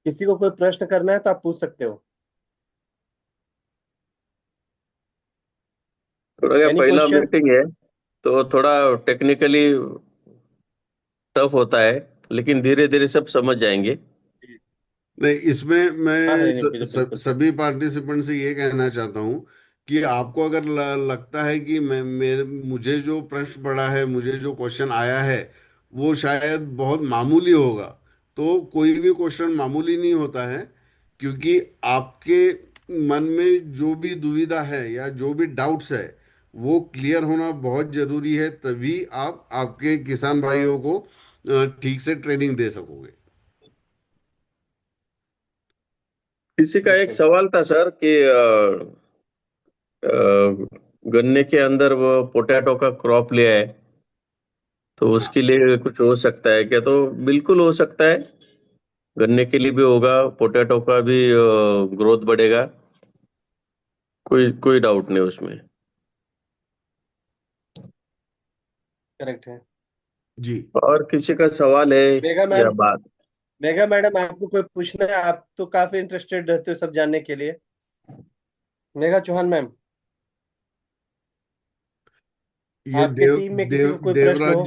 किसी को कोई प्रश्न करना है तो आप पूछ सकते हो। थोड़ा क्या एनी पहला क्वेश्चन? मीटिंग है तो थोड़ा टेक्निकली टफ होता है, लेकिन धीरे धीरे सब समझ जाएंगे। नहीं, इसमें हाँ हाँ, मैं नहीं नहीं, बिल्कुल सर। सभी पार्टिसिपेंट से ये कहना चाहता हूँ कि आपको अगर लगता है कि मुझे जो प्रश्न पड़ा है, मुझे जो क्वेश्चन आया है, वो शायद बहुत मामूली होगा, तो कोई भी क्वेश्चन मामूली नहीं होता है। क्योंकि आपके मन में जो भी दुविधा है या जो भी डाउट्स है, वो क्लियर होना बहुत जरूरी है, तभी आप आपके किसान भाइयों को ठीक से ट्रेनिंग दे सकोगे। किसी का एक बिल्कुल। सवाल था सर कि गन्ने के अंदर वो पोटैटो का क्रॉप लिया है, तो उसके लिए कुछ हो सकता है क्या? तो बिल्कुल हो सकता है, गन्ने के लिए भी होगा, पोटैटो का भी ग्रोथ बढ़ेगा। कोई कोई डाउट नहीं उसमें। करेक्ट है। जी। और किसी का सवाल है मेगा या मैम, बात? मेगा मैडम, आपको कोई पूछना है? आप तो काफी इंटरेस्टेड रहते हो सब जानने के लिए। मेगा चौहान मैम, ये आपके टीम में किसी को कोई प्रश्न हो?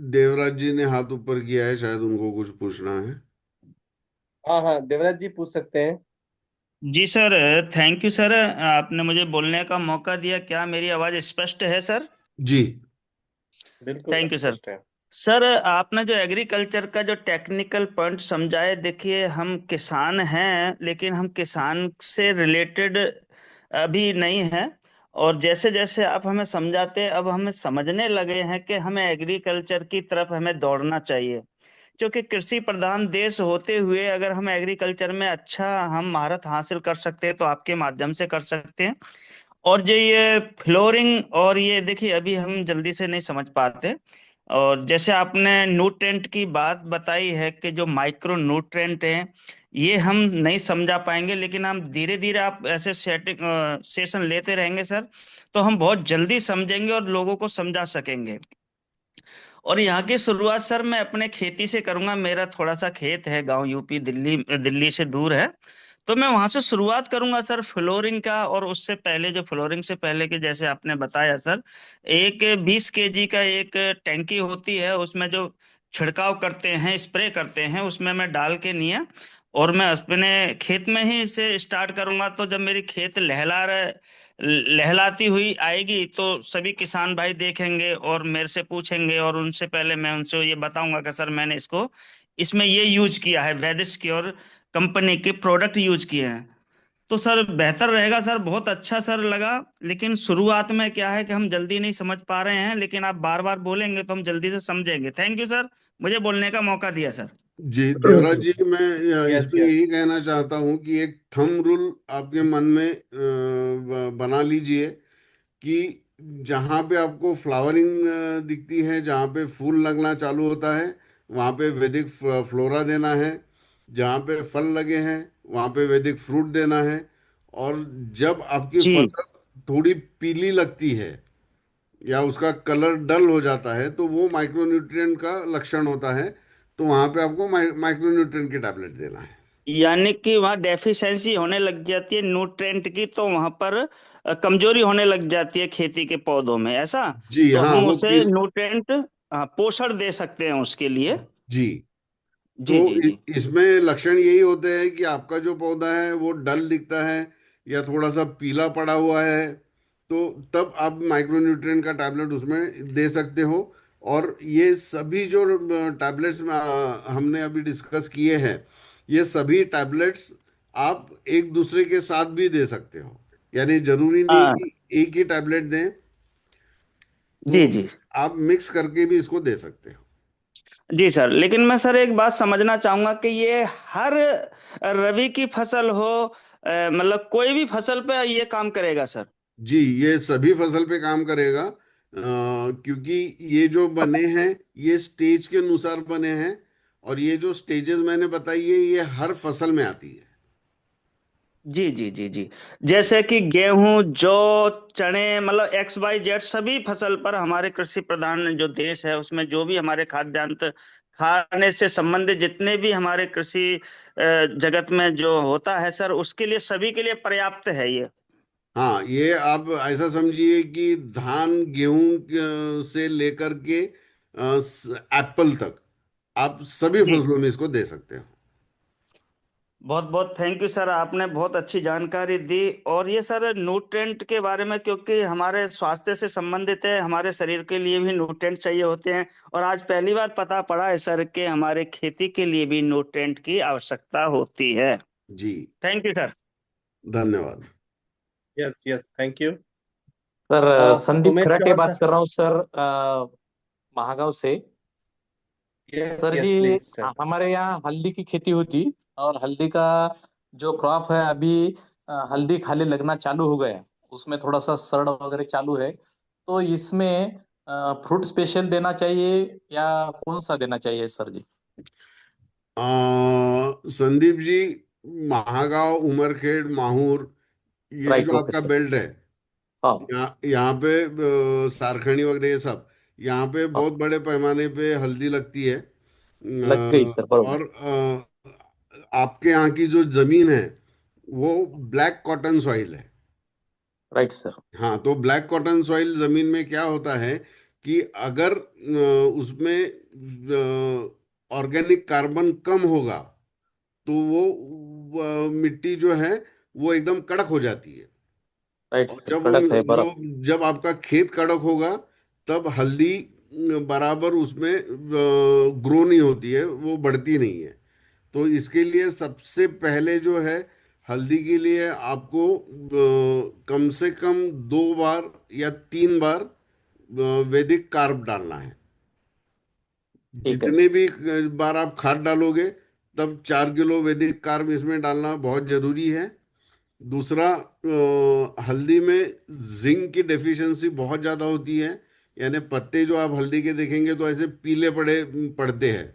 देवराज जी ने हाथ ऊपर किया है, शायद उनको कुछ पूछना है। हाँ हाँ, देवराज जी पूछ सकते हैं। जी सर। थैंक यू सर, आपने मुझे बोलने का मौका दिया। क्या मेरी आवाज़ स्पष्ट है सर? जी। बिल्कुल थैंक यू सर। स्पष्ट है। सर, आपने जो एग्रीकल्चर का जो टेक्निकल पॉइंट समझाए, देखिए हम किसान हैं लेकिन हम किसान से रिलेटेड अभी नहीं हैं। और जैसे जैसे आप हमें समझाते अब हमें समझने लगे हैं कि हमें एग्रीकल्चर की तरफ हमें दौड़ना चाहिए। क्योंकि कृषि प्रधान देश होते हुए अगर हम एग्रीकल्चर में अच्छा हम महारत हासिल कर सकते हैं तो आपके माध्यम से कर सकते हैं। और जो ये फ्लोरिंग और ये देखिए अभी हम जल्दी से नहीं समझ पाते। और जैसे आपने न्यूट्रेंट की बात बताई है कि जो माइक्रो न्यूट्रेंट हैं ये हम नहीं समझा पाएंगे, लेकिन हम धीरे धीरे आप ऐसे सेशन लेते रहेंगे सर, तो हम बहुत जल्दी समझेंगे और लोगों को समझा सकेंगे। और यहाँ की शुरुआत सर मैं अपने खेती से करूंगा। मेरा थोड़ा सा खेत है, गांव यूपी दिल्ली दिल्ली से दूर है। तो मैं वहां से शुरुआत करूंगा सर फ्लोरिंग का। और उससे पहले जो फ्लोरिंग से पहले के जैसे आपने बताया सर, एक 20 kg का एक टैंकी होती है, उसमें जो छिड़काव करते हैं स्प्रे करते हैं उसमें मैं डाल के नहीं, और मैं अपने खेत में ही इसे स्टार्ट करूंगा। तो जब मेरी खेत लहलाती हुई आएगी तो सभी किसान भाई देखेंगे और मेरे से पूछेंगे, और उनसे पहले मैं उनसे ये बताऊंगा कि सर मैंने इसको इसमें ये यूज किया है, वैदिश की और कंपनी के प्रोडक्ट यूज किए हैं। तो सर बेहतर रहेगा सर, बहुत अच्छा सर लगा। लेकिन शुरुआत में क्या है कि हम जल्दी नहीं समझ पा रहे हैं, लेकिन आप बार बार बोलेंगे तो हम जल्दी से समझेंगे। थैंक यू सर, मुझे बोलने का मौका दिया सर। जी देवराज जी, मैं यस इसमें यस। यही कहना चाहता हूँ कि एक थंब रूल आपके मन में बना लीजिए कि जहाँ पे आपको फ्लावरिंग दिखती है, जहाँ पे फूल लगना चालू होता है, वहाँ पे वैदिक फ्लोरा देना है। जहाँ पे फल लगे हैं वहाँ पे वैदिक फ्रूट देना है। और जब आपकी जी। फसल थोड़ी पीली लगती है या उसका कलर डल हो जाता है, तो वो माइक्रोन्यूट्रिएंट का लक्षण होता है। तो वहाँ पे आपको माइक्रोन्यूट्रिएंट की टैबलेट देना है। यानी कि वहाँ डेफिशिएंसी होने लग जाती है न्यूट्रेंट की, तो वहाँ पर कमजोरी होने लग जाती है खेती के पौधों में, ऐसा? जी तो हाँ, हम वो उसे पील न्यूट्रेंट पोषण दे सकते हैं उसके लिए। जी। जी तो जी जी। इसमें लक्षण यही होते हैं कि आपका जो पौधा है वो डल दिखता है या थोड़ा सा पीला पड़ा हुआ है, तो तब आप माइक्रोन्यूट्रिएंट का टैबलेट उसमें दे सकते हो। और ये सभी जो टैबलेट्स में हमने अभी डिस्कस किए हैं, ये सभी टैबलेट्स आप एक दूसरे के साथ भी दे सकते हो, यानी जरूरी नहीं हाँ कि एक ही टैबलेट दें। तो जी जी आप मिक्स करके भी इसको दे सकते हो। जी सर, लेकिन मैं सर एक बात समझना चाहूंगा कि ये हर रबी की फसल हो, मतलब कोई भी फसल पे ये काम करेगा सर? जी, ये सभी फसल पे काम करेगा, क्योंकि ये जो बने हैं ये स्टेज के अनुसार बने हैं, और ये जो स्टेजेस मैंने बताई है ये हर फसल में आती है। जी जी जी जी। जैसे कि गेहूं, जौ, चने, मतलब एक्स वाई जेड सभी फसल पर हमारे कृषि प्रधान जो देश है उसमें जो भी हमारे खाद्यान्न खाने से संबंधित जितने भी हमारे कृषि जगत में जो होता है सर, उसके लिए सभी के लिए पर्याप्त है ये। हाँ, ये आप ऐसा समझिए कि धान गेहूं से लेकर के एप्पल तक आप सभी जी, फसलों में इसको दे सकते हो। बहुत बहुत थैंक यू सर, आपने बहुत अच्छी जानकारी दी। और ये सर न्यूट्रेंट के बारे में, क्योंकि हमारे स्वास्थ्य से संबंधित है, हमारे शरीर के लिए भी न्यूट्रेंट चाहिए होते हैं, और आज पहली बार पता पड़ा है सर कि हमारे खेती के लिए भी न्यूट्रेंट की आवश्यकता होती है। जी, थैंक यू सर। धन्यवाद। Yes yes, thank you. Sir Sandeep Umesh Kharate Chauhan बात सर। कर रहा हूँ सर, महागांव से। यस सर जी, यस प्लीज सर। हमारे यहाँ हल्दी की खेती होती, और हल्दी का जो क्रॉप है अभी, हल्दी खाली लगना चालू हो गया है, उसमें थोड़ा सा सड़ वगैरह चालू है। तो इसमें फ्रूट स्पेशल देना चाहिए या कौन सा देना चाहिए सर जी? संदीप जी, महागांव, उमरखेड़, माहूर, ये राइट, जो ओके आपका सर। बेल्ट है, हाँ। यहाँ पे सारखणी वगैरह ये सब, यहाँ पे हाँ, बहुत बड़े पैमाने पे हल्दी लगती है। लग गई सर, बरोबर। और आपके यहाँ की जो जमीन है वो ब्लैक कॉटन सॉइल है। Right sir. हाँ, तो ब्लैक कॉटन सॉइल जमीन में क्या होता है कि अगर उसमें ऑर्गेनिक कार्बन कम होगा तो वो मिट्टी जो है वो एकदम कड़क हो जाती है। राइट और सर, कड़क है जो बराबर। जब आपका खेत कड़क होगा तब हल्दी बराबर उसमें ग्रो नहीं होती है, वो बढ़ती नहीं है। तो इसके लिए सबसे पहले जो है, हल्दी के लिए आपको कम से कम 2 बार या 3 बार वैदिक कार्ब डालना है। ठीक है। जितने भी बार आप खाद डालोगे तब 4 किलो वैदिक कार्ब इसमें डालना बहुत जरूरी है। दूसरा, हल्दी में जिंक की डेफिशिएंसी बहुत ज़्यादा होती है, यानी पत्ते जो आप हल्दी के देखेंगे तो ऐसे पीले पड़ते हैं।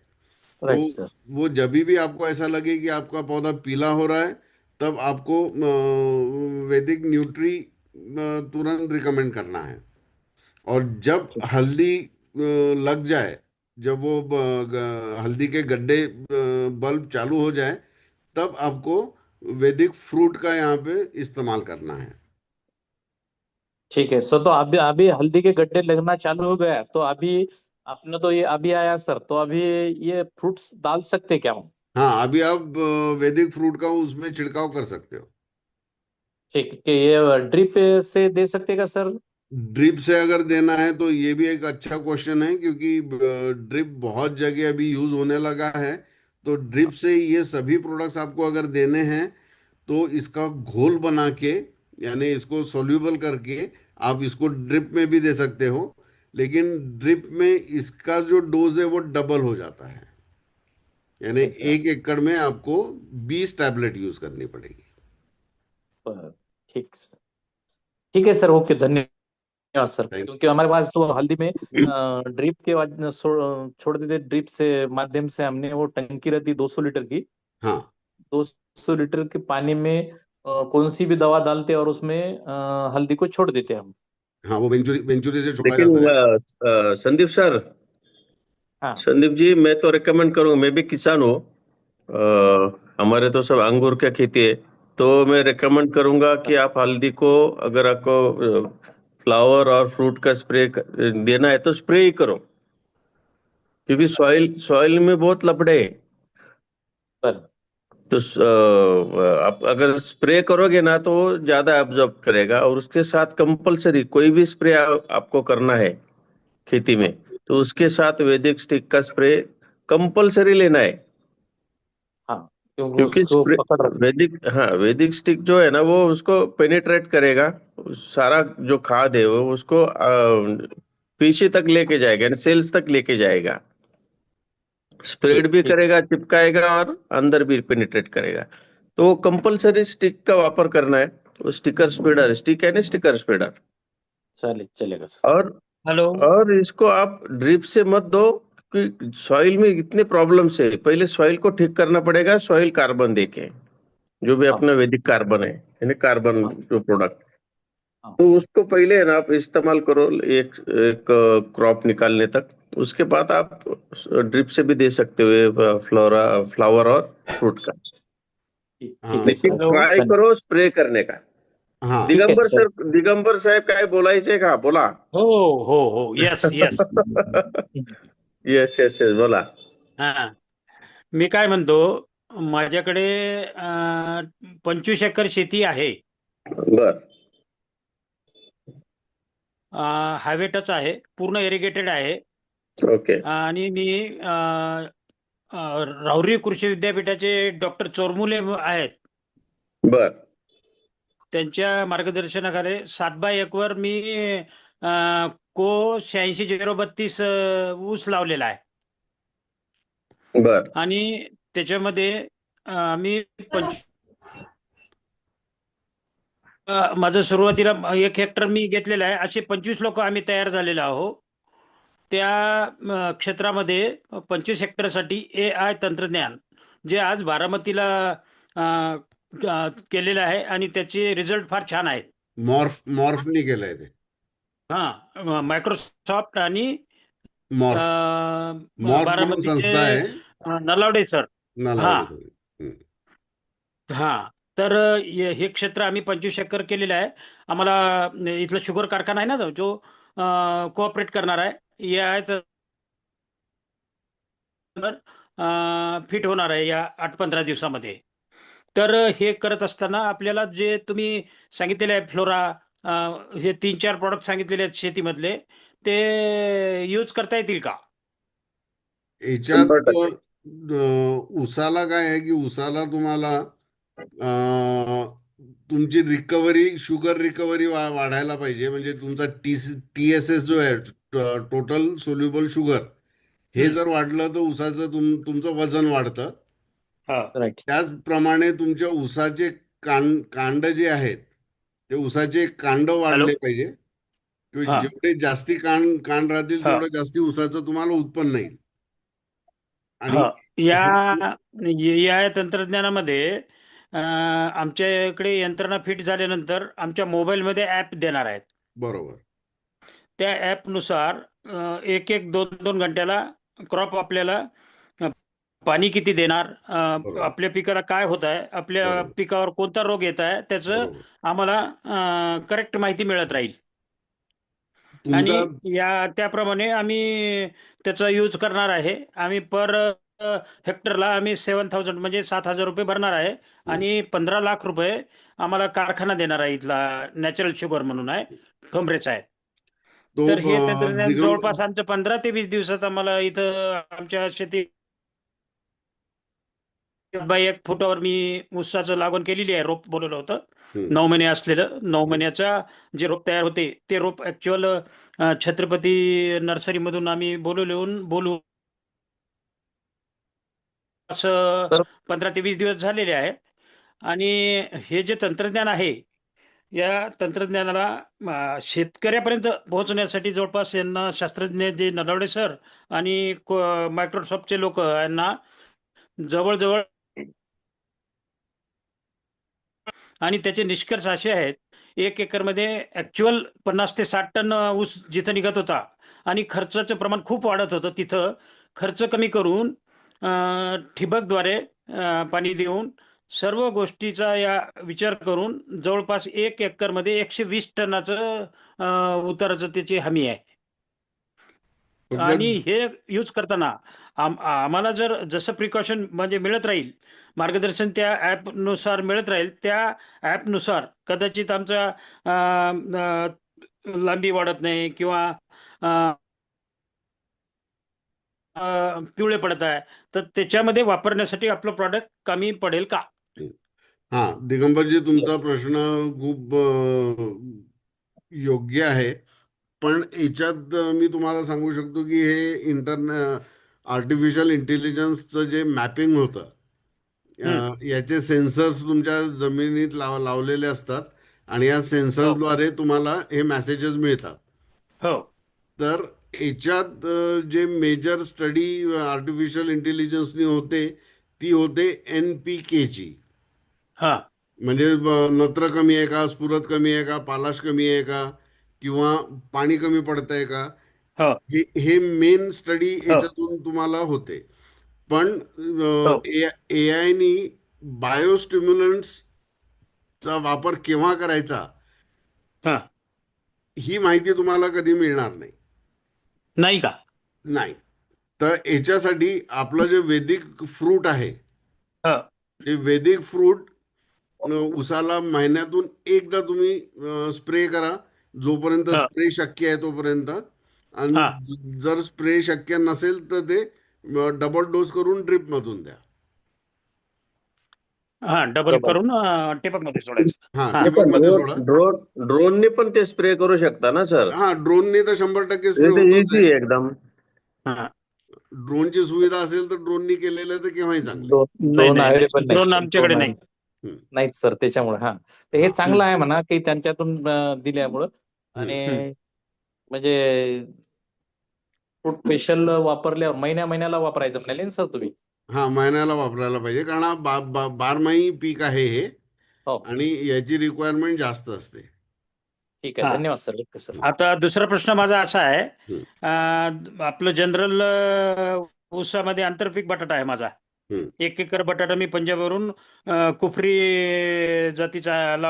तो राइट सर। वो जब भी आपको ऐसा लगे कि आपका पौधा पीला हो रहा है तब आपको वैदिक न्यूट्री तुरंत रिकमेंड करना है। और जब ठीक। हल्दी लग जाए, जब वो हल्दी के गड्ढे बल्ब चालू हो जाए, तब आपको वैदिक फ्रूट का यहाँ पे इस्तेमाल करना है। ठीक है सर, तो अभी अभी हल्दी के गड्ढे लगना चालू हो गया, तो अभी आपने तो ये अभी आया सर, तो अभी ये फ्रूट्स डाल सकते क्या हम? हाँ, अभी आप वैदिक फ्रूट का उसमें छिड़काव कर सकते हो। ठीक है, ये ड्रिप से दे सकते का सर? ड्रिप से अगर देना है तो ये भी एक अच्छा क्वेश्चन है, क्योंकि ड्रिप बहुत जगह अभी यूज होने लगा है। तो ड्रिप से ये सभी प्रोडक्ट्स आपको अगर देने हैं तो इसका घोल बना के, यानी इसको सॉल्यूबल करके आप इसको ड्रिप में भी दे सकते हो। लेकिन ड्रिप में इसका जो डोज है वो डबल हो जाता है, यानी ऐसा। 1 एकड़ में आपको 20 टैबलेट यूज करनी पड़ेगी। ठीक। ठीक है सर, ओके, धन्यवाद सर। थैंक क्योंकि हमारे पास तो हल्दी में ड्रिप के छोड़ देते, ड्रिप से माध्यम से हमने वो टंकी रहती 200 लीटर की, हाँ, 200 लीटर के पानी में कौन सी भी दवा डालते और उसमें हल्दी को छोड़ देते हम। हाँ, वो वेंचुरी वेंचुरी से छोड़ा लेकिन जाता है। संदीप सर, हाँ। संदीप जी, मैं तो रिकमेंड करूंगा, मैं भी किसान हूँ। हमारे तो सब अंगूर का खेती है, तो मैं रिकमेंड करूंगा कि आप हल्दी को, अगर आपको फ्लावर और फ्रूट का स्प्रे देना है तो स्प्रे ही करो, क्योंकि सॉइल सॉइल में बहुत लपड़े हैं। सर। तो आप अगर स्प्रे करोगे ना तो वो ज्यादा एब्जॉर्ब करेगा, और उसके साथ कंपलसरी कोई भी स्प्रे आपको करना है खेती में, तो उसके साथ वैदिक स्टिक का स्प्रे कंपलसरी लेना है। हाँ। क्योंकि उसको पकड़ रखे। वैदिक स्टिक जो है ना वो उसको पेनिट्रेट करेगा, सारा जो खाद है वो उसको पीछे तक लेके जाएगा, यानी सेल्स तक लेके जाएगा, ठीक स्प्रेड भी ठीक। करेगा, चिपकाएगा और अंदर भी पेनिट्रेट करेगा। तो कंपलसरी स्टिक का वापर करना है, तो स्टिकर स्प्रेडर, स्टिक है ना, स्टिकर स्प्रेडर। चलेगा सर। और हेलो। और इसको आप ड्रिप से मत दो, कि सॉइल में इतने प्रॉब्लम्स है, पहले सॉइल को ठीक करना पड़ेगा, सॉइल कार्बन देके, जो भी हाँ अपना वैदिक कार्बन है, यानी कार्बन हाँ जो प्रोडक्ट, हाँ। तो उसको पहले है ना आप इस्तेमाल करो एक एक क्रॉप निकालने तक। उसके बाद आप ड्रिप से भी दे सकते हो फ्लावर और फ्रूट का। ठीक हाँ है लेकिन सर, हेलो। ट्राय धन्यवाद। करो स्प्रे करने का। हाँ ठीक है सर। दिगंबर साहेब काय बोलायचे का, बोला. हो हो yes yes. Yes yes yes, बोला. हा, मी काय म्हणतो, माझ्याकडे 25 एकर शेती आहे. बर. हायवे टच आहे, पूर्ण इरिगेटेड आहे. ओके. आणि मी राहुरी कृषी विद्यापीठाचे डॉक्टर चोरमुले आहेत, बर. त्यांच्या मार्गदर्शनाखाली 7x1 वर मी को 86 032 ऊस लावलेला आहे. बर. आणि त्याच्यामध्ये मी माझं सुरुवातीला 1 हेक्टर मी घेतलेलं आहे. असे 25 लोक आम्ही तयार झालेलो आहोत. त्या क्षेत्रामध्ये 25 हेक्टरसाठी AI तंत्रज्ञान जे आज बारामतीला अ, केलेलं आहे आणि त्याचे रिझल्ट फार छान आहेत. मॉर्फनी केलंय ते. हां, मायक्रोसॉफ्ट आणि मॉर्फ मॉर्फ म्हणून बारामतीचे संस्था आहे, नलावडे सर. हां नलावडे तुम्ही. हम्म. हां. तर हे क्षेत्र आम्ही 25 एकर केलेलं आहे. आम्हाला इथला शुगर कारखाना आहे ना, जो कोऑपरेट करणार आहे, AI फिट होणार आहे या 8-15 दिवसामध्ये. तर हे करत असताना आपल्याला जे तुम्ही सांगितलेले आहे फ्लोरा, हे 3-4 प्रॉडक्ट सांगितलेले आहेत शेतीमधले, ते यूज करता येतील का? याच्यात 100%. उसाला काय आहे की उसाला तुम्हाला तुमची रिकव्हरी, शुगर रिकव्हरी वाढायला पाहिजे. म्हणजे तुमचा TSS जो आहे, टोटल सोल्युबल शुगर, हे हं. जर वाढलं तर उसाचं तुमचं वजन वाढतं. हां. राईट. त्याचप्रमाणे तुमच्या उसाचे कांड जे आहेत, ते उसाचे कांड हॅलो? वाढले पाहिजे. किंवा हां, जेवढे जास्ती कांड राहतील हां, तेवढं जास्ती उसाचं तुम्हाला उत्पन्न येईल. आणि हां. या हे या तंत्रज्ञानामध्ये आमच्याकडे यंत्रणा फिट झाल्यानंतर आमच्या मोबाईलमध्ये ॲप देणार आहेत. बरोबर त्या ॲपनुसार 1-1, 2-2 घंट्याला क्रॉप आपल्याला अ, पाणी किती देणार, बरोबर आपल्या पिकाला काय होत आहे, आपल्या बरोबर पिकावर कोणता रोग येत आहे, त्याचं बरोबर आम्हाला करेक्ट माहिती मिळत राहील. आणि तुमचा त्याप्रमाणे आम्ही त्याचा यूज करणार आहे. आम्ही पर हेक्टरला आम्ही 7,000 म्हणजे 7,000 रुपये भरणार आहे. आणि 15 लाख रुपये आम्हाला कारखाना देणार आहे, इथला नॅचरल शुगर म्हणून आहे, ठोंबरेचा आहे. तो तर हे तंत्रज्ञान दिगंबर जवळपास आमचं 15 ते 20 दिवसात आम्हाला इथं आमच्या शेती 1 बाय 1 फुटावर मी ऊसाचं लागवड केलेली आहे. रोप बोलवलं होतं. हम्म, 9 महिने असलेलं. 9 हम्म. महिन्याचा जे रोप तयार होते ते रोप ऍक्च्युअल छत्रपती नर्सरीमधून आम्ही बोलू असं तर 15 ते 20 दिवस झालेले आहे. आणि हे जे तंत्रज्ञान आहे, या तंत्रज्ञानाला शेतकऱ्यापर्यंत पोहोचण्यासाठी जवळपास यांना शास्त्रज्ञ जे नलावडे सर आणि मायक्रोसॉफ्टचे लोक यांना जवळजवळ, आणि त्याचे निष्कर्ष असे आहेत, 1 एकरमध्ये ऍक्च्युअल 50 ते 60 टन ऊस जिथं निघत होता आणि खर्चाचं प्रमाण खूप वाढत होतं, तिथं खर्च कमी करून ठिबकद्वारे पाणी देऊन सर्व गोष्टीचा या विचार करून जवळपास 1 एकरमध्ये 120 टनाचं उताराचं त्याची हमी आहे. आणि थोडक्यात हे यूज करताना आम्हाला जर जसं प्रिकॉशन म्हणजे मिळत राहील, मार्गदर्शन त्या ॲपनुसार मिळत राहील, त्या ॲपनुसार कदाचित आमचा लांबी वाढत नाही किंवा पिवळे पडत आहे, तर त्याच्यामध्ये वापरण्यासाठी आपलं प्रॉडक्ट कमी पडेल का? हा, दिगंबरजी, तुमचा प्रश्न खूप योग्य आहे. पण याच्यात मी तुम्हाला सांगू शकतो की हे आर्टिफिशियल इंटेलिजन्सचं जे मॅपिंग होतं, याचे सेन्सर्स तुमच्या जमिनीत लावलेले असतात आणि या हो सेन्सर्सद्वारे तुम्हाला हे मेसेजेस मिळतात. हो तर याच्यात जे मेजर स्टडी आर्टिफिशियल इंटेलिजन्सनी होते ती होते NPK ची. हा म्हणजे नत्र कमी आहे का, स्फुरद कमी आहे का, पालाश कमी आहे का, किंवा पाणी कमी पडत आहे का, हो हे मेन स्टडी हो याच्यातून तुम्हाला होते. पण हो AIनी बायोस्टिम्युलंट्सचा वापर केव्हा करायचा हा ही माहिती तुम्हाला कधी मिळणार नाही. नाही का? नाही. तर याच्यासाठी आपलं जे वैदिक फ्रूट आहे, हा ते वैदिक फ्रूट उसाला महिन्यातून एकदा तुम्ही स्प्रे करा, जोपर्यंत हा स्प्रे शक्य आहे तोपर्यंत. हा आणि जर स्प्रे शक्य नसेल तर ते डबल डोस करून ड्रिप मधून द्या. हा डबल करून टिपक मध्ये सोडायचं. हा, हा ठिबक मध्ये सोडा. ड्रोनने पण ते स्प्रे करू शकता ना सर? हा, ड्रोनने तर 100% ते स्प्रे होतच इझी आहे. आहे एकदम. हा ड्रोनची सुविधा असेल तर ड्रोननी केलेलं तर केव्हाही चांगले. नाही ड्रोन नाही अवेलेबल ड्रोन नाही. आमच्याकडे नाही. हम्म. नाहीत सर, त्याच्यामुळे. हा, तर हे हा. चांगलं आहे म्हणा की त्यांच्यातून दिल्यामुळं. आणि हम्म. म्हणजे फ्रूट स्पेशल वापरल्यावर महिन्याला वापरायचं म्हणाले ना सर तुम्ही? हा, महिन्याला वापरायला पाहिजे, कारण हा बारमाही पीक आहे हे, हो, आणि याची रिक्वायरमेंट जास्त असते. ठीक आहे. हा धन्यवाद सर. Okay sir. आता दुसरा प्रश्न माझा असा आहे, हम्म. आपलं जनरल ऊसामध्ये आंतरपीक बटाटा आहे माझा. हम्म. 1 एकर बटाटा मी पंजाबवरून कुफरी जातीचा हम्म.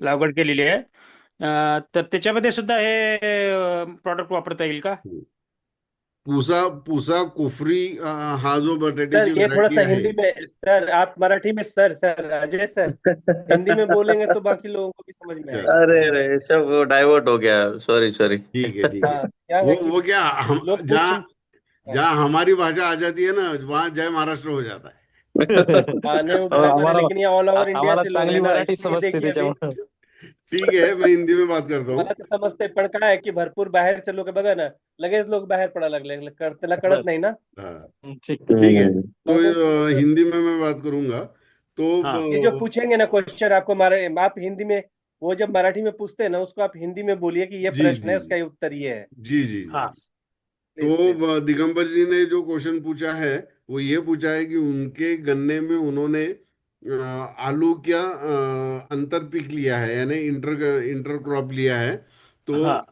लागवड केलेली आहे. तर त्याच्यामध्ये सुद्धा हे प्रॉडक्ट वापरता येईल का? पूसा पूसा कुफरी हा जो सर बटाट्याची ये थोड़ा व्हरायटी सा आहे. हिंदी में, सर आप मराठी में, sir sir Ajay sir Hindi में बोलेंगे तो बाकी लोगों को भी समझ में आएगा। अरे अरे, सब डाइवर्ट हो गया, सॉरी सॉरी. ठीक है, ठीक है. हाँ, क्या है कि वो क्या, लोग पूछ जहाँ जहाँ हमारी भाषा आ जाती है ना, वहाँ जय महाराष्ट्र हो जाता है. नहीं वो बराबर है, लेकिन ये ऑल ओवर इंडिया आम्हाला से लोग चांगली हैं ना, मराठी इसलिए समजते देखिए अभी त्याच्यामुळे. ठीक है, मैं हिंदी में बात करता हूँ. मला तर समजते, पण काय आहे की भरपूर बाहेरचे लोक बघा ना, लगेच लोक बाहेर पडायला लागले, त्याला कळत नाही ना. हाँ, ठीक. ठीक है. तो म्हणून हिंदी में मैं बात करूंगा. तो हाँ ये जो पूछेंगे ना क्वेश्चन आपको आप हिंदी में, वो जब मराठी में पूछते हैं ना, उसको आप हिंदी में बोलिए कि ये जी प्रश्न है, जी उसका ये उत्तर ये है। जी जी जी. हाँ प्लीज प्लीज। तो दिगंबर जी ने जो क्वेश्चन पूछा है वो ये पूछा है कि उनके गन्ने में उन्होंने आलू क्या अंतर पीक लिया है, यानी इंटर क्रॉप लिया है. तो हाँ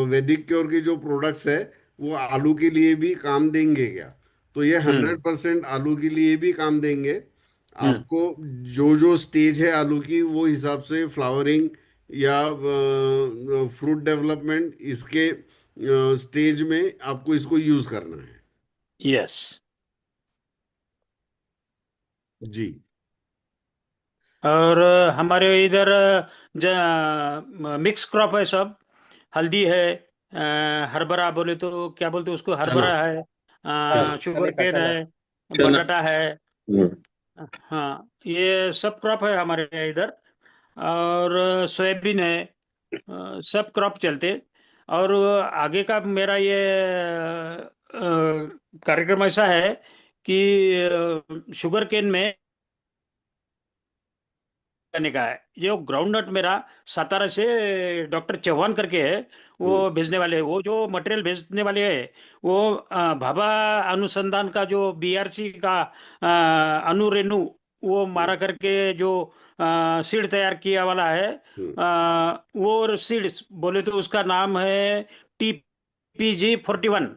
वैदिक क्योर के जो प्रोडक्ट्स है वो आलू के लिए भी काम देंगे क्या? तो ये 100% आलू के लिए भी काम देंगे. आपको जो जो स्टेज है आलू की, वो हिसाब से फ्लावरिंग या फ्रूट डेवलपमेंट, इसके स्टेज में आपको इसको यूज करना है. यस. जी. और हमारे इधर मिक्स क्रॉप है सब. हल्दी है, हरभरा बोले तो क्या बोलते उसको, हरभरा है, चना. शुगर केन है, चना. बटाटा है. हाँ ये सब क्रॉप है हमारे इधर. और सोयाबीन है, सब क्रॉप चलते. और आगे का मेरा ये कार्यक्रम ऐसा है कि शुगर केन में करने का है. जो ग्राउंड नट मेरा सातारा से डॉक्टर चौहान करके है, वो भेजने वाले हैं. वो जो मटेरियल भेजने वाले हैं वो भाभा अनुसंधान का जो BRC का अनुरेणु वो मारा करके जो सीड तैयार किया वाला है, वो सीड बोले तो उसका नाम है TPG41.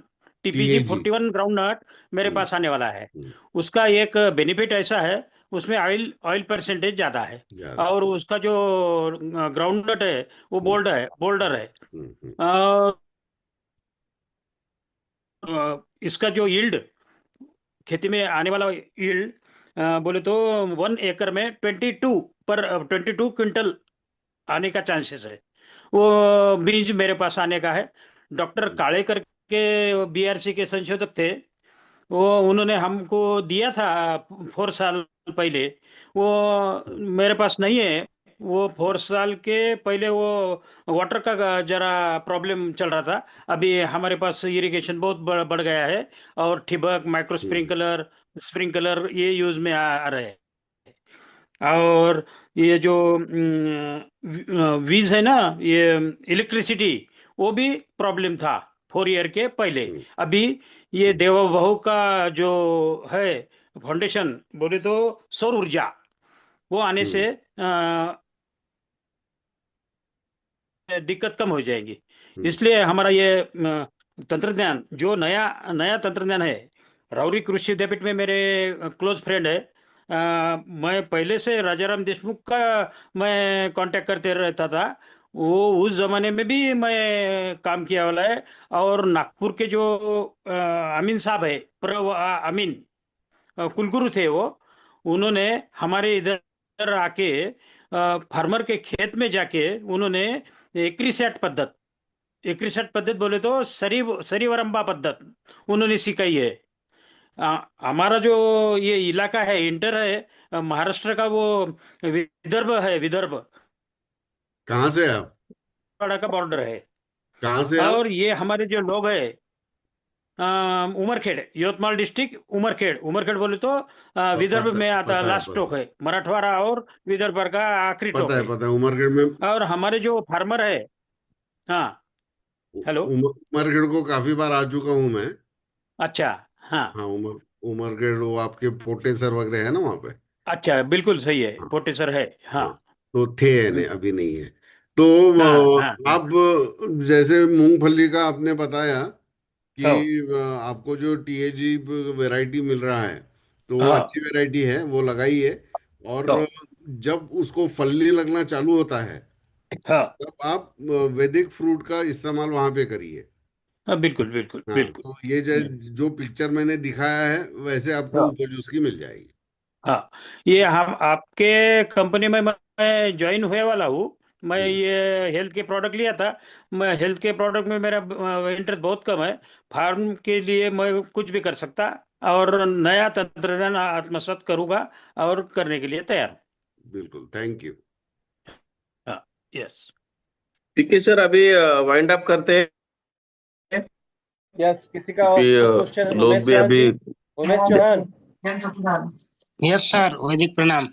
TPG41 ग्राउंड नट मेरे पास आने वाला है. उसका एक बेनिफिट ऐसा है, उसमें ऑयल परसेंटेज ज्यादा है, और उसका जो ग्राउंड नट है वो बोल्डर है. और इसका जो यील्ड, खेती में आने वाला यील्ड बोले तो 1 एकड़ में 22 क्विंटल आने का चांसेस है. वो बीज मेरे पास आने का है. डॉक्टर कालेकर के बीआरसी के संशोधक थे, वो उन्होंने हमको दिया था 4 साल पहले। वो मेरे पास नहीं है। वो 4 साल के पहले वो वाटर का जरा प्रॉब्लम चल रहा था। अभी हमारे पास इरिगेशन बहुत बढ़ गया है, और ठिबक, माइक्रो हम्म, स्प्रिंकलर ये यूज में आ रहे हैं। और ये जो वीज है ना, ये इलेक्ट्रिसिटी, वो भी प्रॉब्लम था 4 ईयर के पहले। हम्म, अभी ये हम्म, देवा बहू का जो है फाउंडेशन, बोले तो सौर ऊर्जा, वो आने हम्म, से दिक्कत कम हो जाएगी। हम्म, इसलिए हमारा ये तंत्रज्ञान, जो नया नया तंत्रज्ञान है, राउरी कृषि विद्यापीठ में मेरे क्लोज फ्रेंड है। मैं पहले से राजाराम देशमुख का मैं कांटेक्ट करते रहता था। वो उस जमाने में भी मैं काम किया वाला है। और नागपुर के जो अमीन साहब है, अमीन कुलगुरु थे वो, उन्होंने हमारे इधर आके फार्मर के खेत में जाके उन्होंने एकरिसेट पद्धत एकरिसेट पद्धत बोले तो सरीवरंबा पद्धत उन्होंने सिखाई है। हमारा जो ये इलाका है, इंटर है, महाराष्ट्र का वो विदर्भ है, विदर्भ कहाँ से आप? का बॉर्डर है। कहाँ से आप? और ये हमारे जो लोग हैं, उमरखेड़, यवतमाल डिस्ट्रिक्ट, उमरखेड़। उमरखेड़ बोले तो विदर्भ में आता, पता है, लास्ट पता टोक है, है, मराठवाड़ा और विदर्भ का आखिरी टोक है। पता है उमरगढ़ में। और हमारे जो फार्मर है, हाँ, हेलो, उमरगढ़ को काफी बार आ चुका हूँ मैं। अच्छा, हाँ, हाँ, उमरगढ़ वो आपके पोटेसर वगैरह है ना वहाँ पे। अच्छा, बिल्कुल सही है, हाँ, पोटेसर है, हाँ। हाँ, तो थे, नहीं हम्म, अभी नहीं है। तो हाँ, हाँ, हाँ, आप जैसे मूंगफली का आपने बताया हो, कि आपको जो टीएजी वैरायटी मिल रहा है, तो वो हाँ, अच्छी वैरायटी है, वो लगाइए। और हो, जब उसको फलने लगना चालू होता है, हाँ, तब आप वैदिक फ्रूट का इस्तेमाल वहां पे करिए। हाँ, बिल्कुल, बिल्कुल, हाँ, बिल्कुल। तो ये हम्म, जो पिक्चर मैंने दिखाया है वैसे आपको हाँ, उपज उसकी मिल जाएगी। हाँ, ये हम आपके कंपनी में मैं ज्वाइन हुए वाला हूँ। मैं हम्म, ये हेल्थ के प्रोडक्ट लिया था। मैं हेल्थ के प्रोडक्ट में मेरा इंटरेस्ट बहुत कम है। फार्म के लिए मैं कुछ भी कर सकता, और नया तंत्रज्ञान आत्मसात करूंगा, और करने के लिए तैयार हूँ। बिल्कुल, थैंक यू। हाँ, यस। ठीक है सर, अभी वाइंड अप करते हैं, यस, किसी का क्योंकि और क्वेश्चन? लोग उमेश भी चौहान अभी। जी, उमेश चौहान, यस सर, वैदिक प्रणाम।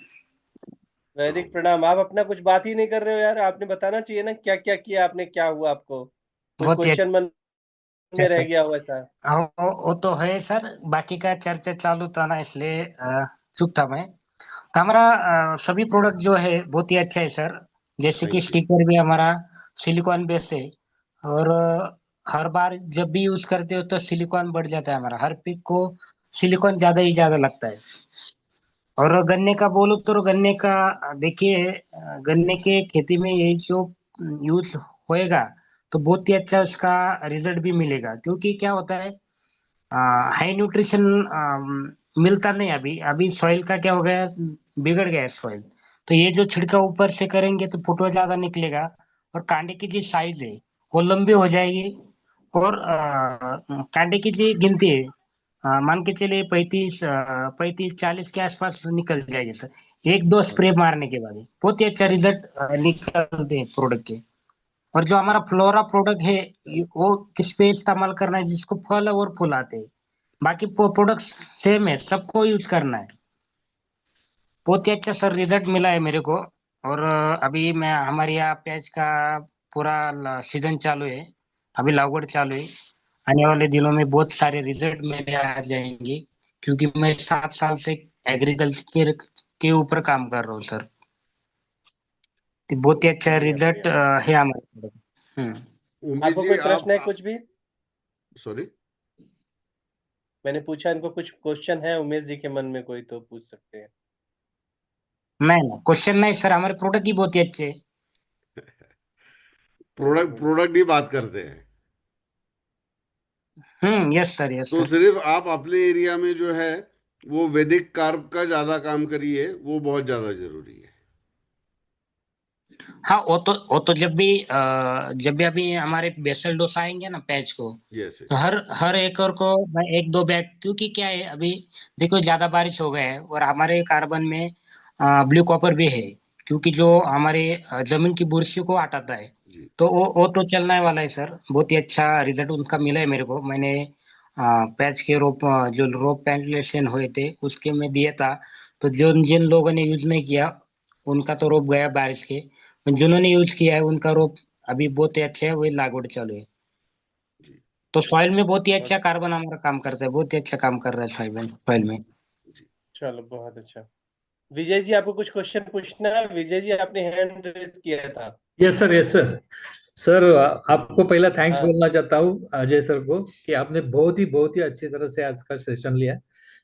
वैदिक प्रणाम। आप अपना कुछ बात ही नहीं कर रहे हो यार, आपने बताना चाहिए ना क्या क्या किया आपने, क्या हुआ आपको, कोई बहुत ही क्वेश्चन मन अच्छा में रह सर। गया हो ऐसा? वो तो है सर, बाकी का चर्चा चालू था ना, इसलिए चुप था मैं। तो हमारा सभी प्रोडक्ट जो है बहुत ही अच्छा है सर। जैसे कि थैंक यू। स्टिकर भी हमारा सिलिकॉन बेस है। और हर बार जब भी यूज करते हो तो सिलिकॉन बढ़ जाता है हमारा, हर पिक को सिलिकॉन ज्यादा ही ज्यादा लगता है। और गन्ने का बोलो तो गन्ने का देखिए, गन्ने के खेती में ये जो यूज होएगा तो बहुत ही अच्छा उसका रिजल्ट भी मिलेगा, क्योंकि क्या होता है, हाई न्यूट्रिशन मिलता नहीं। अभी अभी सॉइल का क्या हो गया, बिगड़ गया है सॉइल। तो ये जो छिड़काव ऊपर से करेंगे तो फुटवा ज्यादा निकलेगा, और कांडे की जो साइज है वो लंबी हो जाएगी। और कांडे की जो गिनती है, मान के चलिए 35-40 के आसपास निकल जाएगी सर, एक दो स्प्रे मारने के बाद ही बहुत ही अच्छा रिजल्ट निकलते हैं प्रोडक्ट के। और जो हमारा फ्लोरा प्रोडक्ट है, वो किस पे इस्तेमाल करना है, जिसको फल और फूल आते हैं। बाकी प्रोडक्ट सेम है, सबको यूज करना है। बहुत ही अच्छा सर रिजल्ट मिला है मेरे को। और अभी मैं हमारे यहाँ प्याज का पूरा सीजन चालू है, अभी लागवड चालू है। आने वाले दिनों में बहुत सारे रिजल्ट मेरे आ जाएंगे, क्योंकि मैं 7 साल से एग्रीकल्चर के ऊपर काम कर रहा हूँ सर। तो बहुत ही अच्छा बढ़िया रिजल्ट बढ़िया। है हमारे। हम्म। उमेश आपको जी, कोई प्रश्न है कुछ भी? सॉरी। मैंने पूछा इनको कुछ क्वेश्चन है उमेश जी के मन में कोई, तो पूछ सकते हैं। नहीं नहीं, क्वेश्चन नहीं सर, हमारे प्रोडक्ट ही बहुत ही अच्छे हैं। प्रोडक्ट ही बात करते हैं। यस सर, यस तो सर। सिर्फ आप अपने एरिया में जो है वो वैदिक कार्ब का ज्यादा काम करिए, वो बहुत ज्यादा जरूरी है। हाँ, वो तो जब भी अभी हमारे बेसल डोसा आएंगे ना पैच को, यस तो हर एकड़ को मैं 1-2 बैग, क्योंकि क्या है अभी देखो ज्यादा बारिश हो गया है और हमारे कार्बन में ब्लू कॉपर भी है, क्योंकि जो हमारे जमीन की बुर्सी को हटाता है। जी तो वो तो चलने वाला है सर, बहुत ही अच्छा रिजल्ट उनका मिला है मेरे को। मैंने पैच के जो रोप प्लांटेशन हुए थे उसके में दिया था। तो जो जिन लोगों ने यूज नहीं किया उनका तो रोप गया बारिश के, जिन्होंने यूज किया है उनका रोप अभी बहुत ही अच्छा है, वही लागवड चालू है। जी तो सॉइल में बहुत ही अच्छा कार्बन हमारा काम करता है, बहुत ही अच्छा काम कर रहा है सॉइल में। जी। चलो बहुत अच्छा। विजय जी आपको कुछ क्वेश्चन पूछना है? विजय जी आपने हैंड रेज किया था। Yes sir, yes sir. Sir आपको पहला थैंक्स हाँ बोलना चाहता हूँ अजय सर को कि आपने बहुत ही अच्छी तरह से आज का सेशन लिया।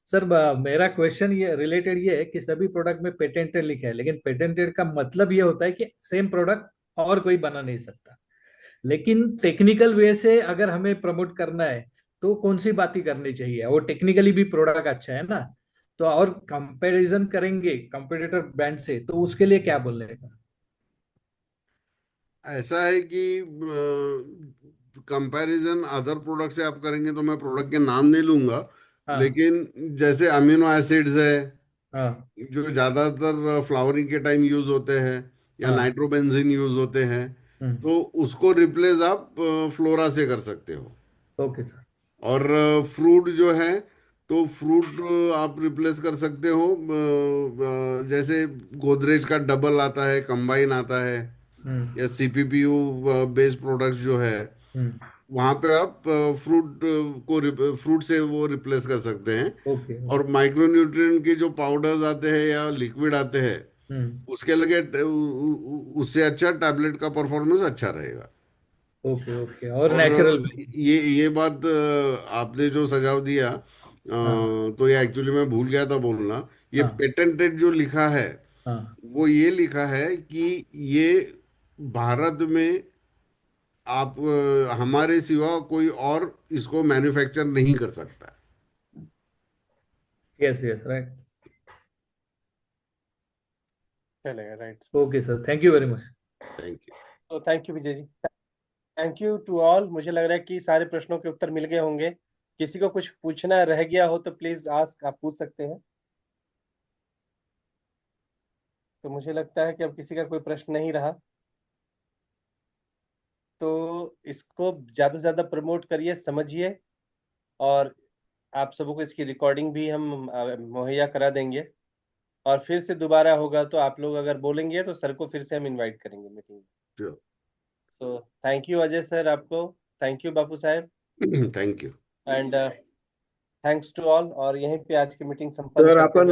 सर मेरा क्वेश्चन ये रिलेटेड ये है कि सभी प्रोडक्ट में पेटेंटेड लिखा है, लेकिन पेटेंटेड का मतलब ये होता है कि सेम प्रोडक्ट और कोई बना नहीं सकता। लेकिन टेक्निकल वे से अगर हमें प्रमोट करना है तो कौन सी बातें करनी चाहिए, और टेक्निकली भी प्रोडक्ट अच्छा है ना, तो और कंपैरिजन करेंगे कंपटीटर ब्रांड से तो उसके लिए क्या बोलने का? ऐसा है कि कंपैरिजन अदर प्रोडक्ट से आप करेंगे तो मैं प्रोडक्ट के नाम नहीं लूंगा, हाँ लेकिन जैसे अमीनो एसिड्स है हाँ जो ज्यादातर फ्लावरिंग के टाइम यूज होते हैं, या हाँ। नाइट्रोबेंजीन यूज होते हैं, हम्म। तो उसको रिप्लेस आप फ्लोरा से कर सकते हो। Okay sir. और फ्रूट जो है, तो फ्रूट आप रिप्लेस कर सकते हो, जैसे गोदरेज का डबल आता है, कंबाइन आता है, हम्म। या सीपीपीयू बेस्ड प्रोडक्ट्स जो है, हम्म। वहाँ पे आप फ्रूट से वो रिप्लेस कर सकते हैं। ओके। और माइक्रोन्यूट्रिएंट के जो पाउडर्स आते हैं या लिक्विड आते हैं, हम्म। उसके लगे उससे अच्छा टैबलेट का परफॉर्मेंस अच्छा रहेगा। ओके ओके, और और नेचुरल बेस। ये बात आपने जो सुझाव दिया, हाँ तो ये एक्चुअली मैं भूल गया था बोलना। ये हाँ पेटेंटेड जो लिखा है, हाँ। वो ये लिखा है कि ये भारत में आप हमारे सिवा कोई और इसको मैन्युफैक्चर नहीं कर सकता। Yes yes, right. चलेगा, right. Okay sir, thank you very much. Thank you. तो thank you Vijay ji, thank you to all. मुझे लग रहा है कि सारे प्रश्नों के उत्तर मिल गए होंगे। किसी को कुछ पूछना रह गया हो तो प्लीज आस्क, आप पूछ सकते हैं। तो मुझे लगता है कि अब किसी का कोई प्रश्न नहीं रहा, तो इसको ज्यादा से ज्यादा प्रमोट करिए, समझिए। और आप सबको इसकी रिकॉर्डिंग भी हम मुहैया करा देंगे। और फिर से दोबारा होगा तो आप लोग अगर बोलेंगे तो सर को फिर से हम इनवाइट करेंगे meeting. Sure. So thank you Ajay sir आपको, thank you Bapu Sahab, thank you. And thanks to all. और यहीं पे आज की मीटिंग संपन्न सर करते आपण हुए